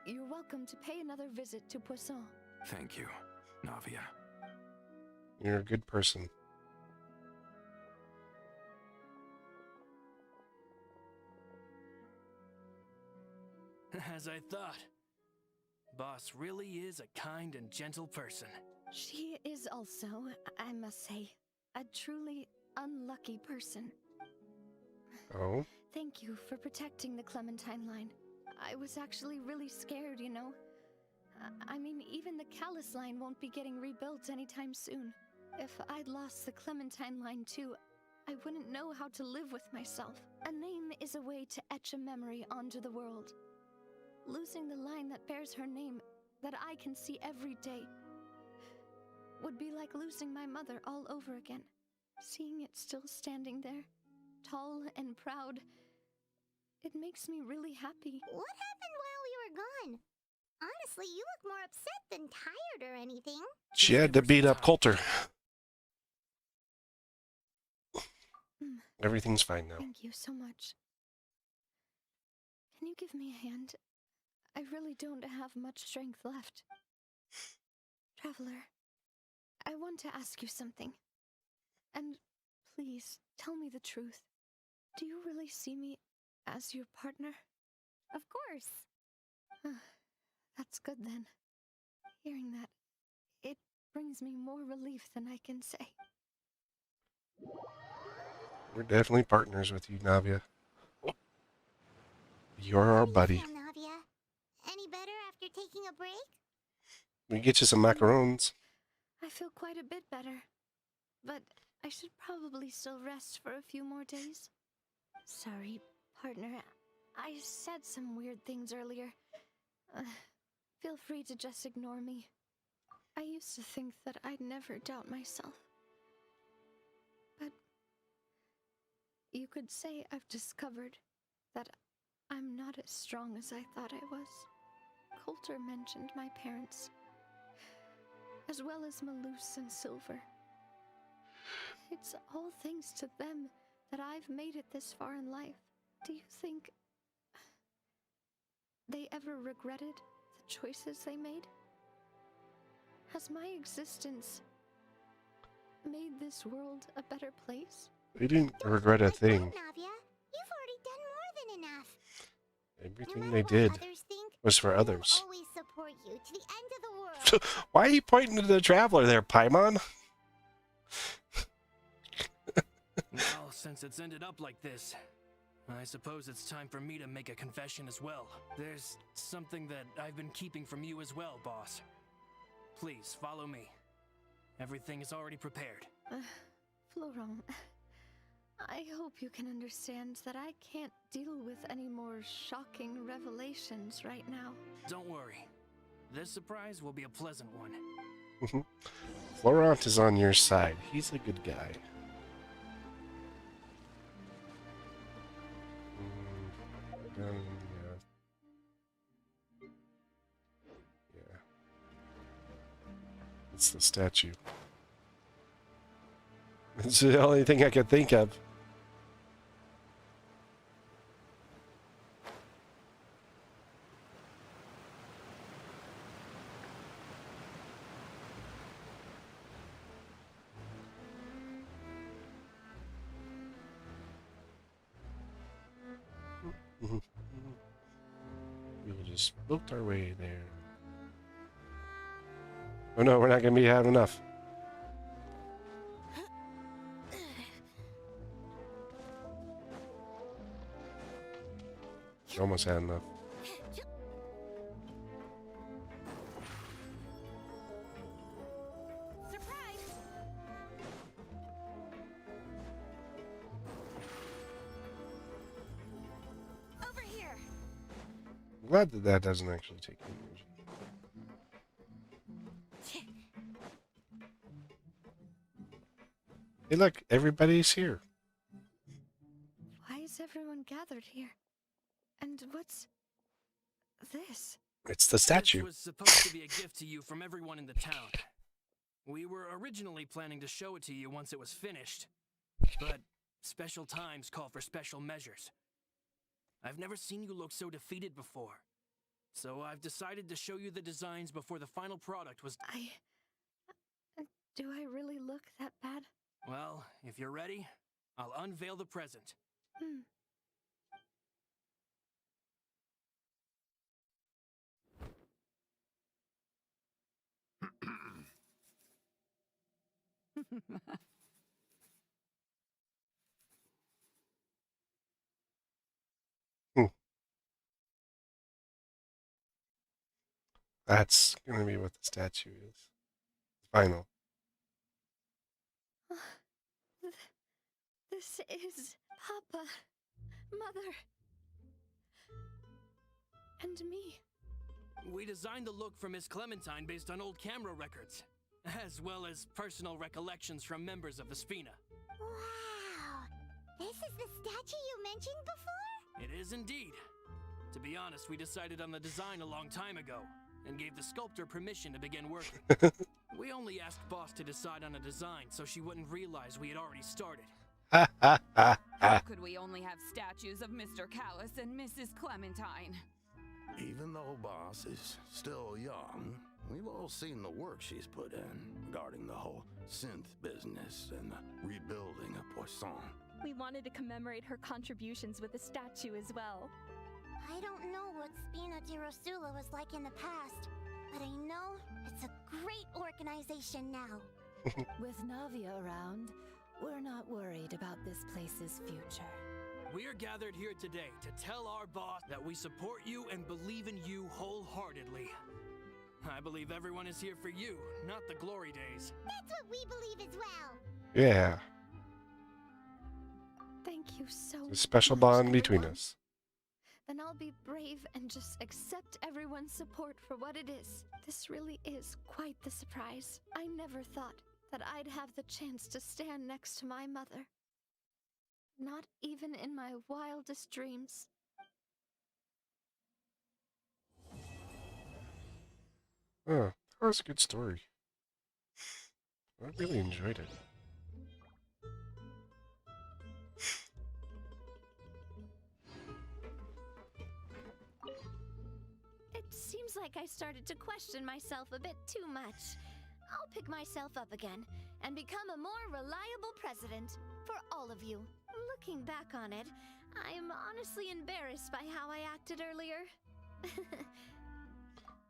you're welcome to pay another visit to Poisson. Thank you, Navia. You're a good person. As I thought. Boss really is a kind and gentle person. She is also, I must say, a truly unlucky person. Oh? Thank you for protecting the Clementine line. I was actually really scared, you know. I mean, even the Callus line won't be getting rebuilt anytime soon. If I'd lost the Clementine line too, I wouldn't know how to live with myself. A name is a way to etch a memory onto the world. Losing the line that bears her name, that I can see every day, would be like losing my mother all over again. Seeing it still standing there, tall and proud, it makes me really happy. What happened while we were gone? Honestly, you look more upset than tired or anything. She had to beat up Coulter. Everything's fine now. Thank you so much. Can you give me a hand? I really don't have much strength left. Traveler, I want to ask you something. And please, tell me the truth. Do you really see me as your partner? Of course. That's good then. Hearing that, it brings me more relief than I can say. We're definitely partners with you, Navia. You're our How do you buddy. feel, Navia? Any better after taking a break? We get you some macarons. I feel quite a bit better, but I should probably still rest for a few more days. Sorry, partner. I said some weird things earlier. Feel free to just ignore me. I used to think that I'd never doubt myself. But you could say I've discovered that I'm not as strong as I thought I was. Coulter mentioned my parents, as well as Malus and Silver. It's all thanks to them that I've made it this far in life. Do you think they ever regretted the choices they made? Has my existence made this world a better place? They didn't regret a Like that, thing. Navia. You've already done more than enough. No Everything matter they what did others think, was for we will others. always support you to the end of the world. Why are you pointing to the traveler there, Paimon? Well, since it's ended up like this, I suppose it's time for me to make a confession as well. There's something that I've been keeping from you as well, boss. Please, follow me. Everything is already prepared. Florent, I hope you can understand that I can't deal with any more shocking revelations right now. Don't worry. This surprise will be a pleasant one. Florent is on your side. He's a good guy. Yeah. It's the statue. It's the only thing I could think of. We just booked our way there. Oh no, we're not gonna be having enough. Almost had enough. glad that that doesn't actually take energy. Hey, look, everybody's here. Why is everyone gathered here? And what's this? It's the statue. This was supposed to be a gift to you from everyone in the town. We were originally planning to show it to you once it was finished, but special times call for special measures. I've never seen you look so defeated before, so I've decided to show you the designs before the final product was... Do I really look that bad? Well, if you're ready, I'll unveil the present. That's gonna be what the statue is. Final. This is Papa, Mother, and me. We designed the look for Miss Clementine based on old camera records, as well as personal recollections from members of the Spina. Wow! This is the statue you mentioned before? It is indeed. To be honest, we decided on the design a long time ago, and gave the sculptor permission to begin working. We only asked Boss to decide on a design so she wouldn't realize we had already started. How could we only have statues of Mr. Callus and Mrs. Clementine? Even though Boss is still young, we've all seen the work she's put in regarding the whole synth business and the rebuilding of Poisson. We wanted to commemorate her contributions with a statue as well. I don't know what Spina di Rosula was like in the past, but I know it's a great organization now. With Navia around, we're not worried about this place's future. We are gathered here today to tell our boss that we support you and believe in you wholeheartedly. I believe everyone is here for you, not the glory days. That's what we believe as well. Yeah. Thank you so much. A special bond between everyone. us. Then I'll be brave and just accept everyone's support for what it is. This really is quite the surprise. I never thought that I'd have the chance to stand next to my mother. Not even in my wildest dreams. Oh, that was a good story. I really enjoyed it. It seems like I started to question myself a bit too much. I'll pick myself up again and become a more reliable president for all of you. Looking back on it, I'm honestly embarrassed by how I acted earlier.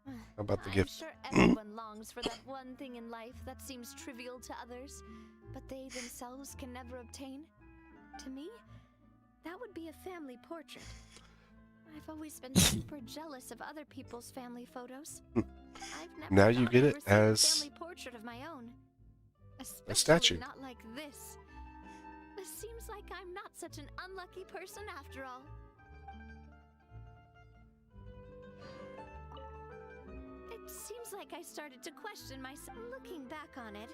How about the I'm gift? sure everyone longs for that one thing in life that seems trivial to others, but they themselves can never obtain. To me, that would be a family portrait. I've always been super jealous of other people's family photos. I've never Now you thought get I'd it receive a as family portrait of my own. Especially statue. not like this. It seems like I'm not such an unlucky person after all. It seems like I started to question myself. Looking back on it,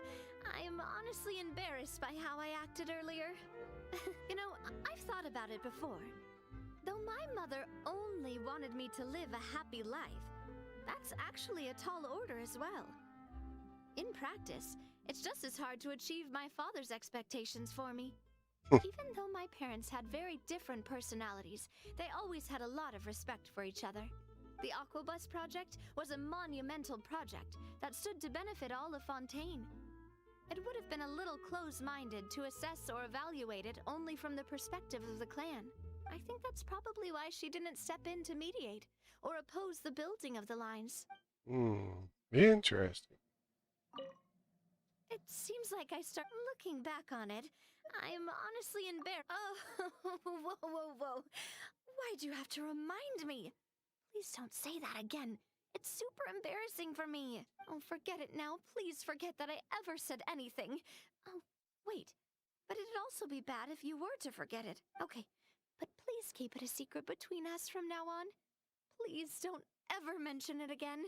I'm honestly embarrassed by how I acted earlier. You know, I've thought about it before. Though my mother only wanted me to live a happy life, that's actually a tall order as well. In practice, it's just as hard to achieve my father's expectations for me. Even though my parents had very different personalities, they always had a lot of respect for each other. The Aquabus project was a monumental project that stood to benefit all of Fontaine. It would have been a little close-minded to assess or evaluate it only from the perspective of the clan. I think that's probably why she didn't step in to mediate or oppose the building of the lines. Interesting. It seems like I start looking back on it. I'm honestly embarrassed. Oh, whoa. Why'd you have to remind me? Please don't say that again. It's super embarrassing for me. Oh, forget it now. Please forget that I ever said anything. Oh, wait. But it'd also be bad if you were to forget it. Okay, but please keep it a secret between us from now on. Please don't ever mention it again.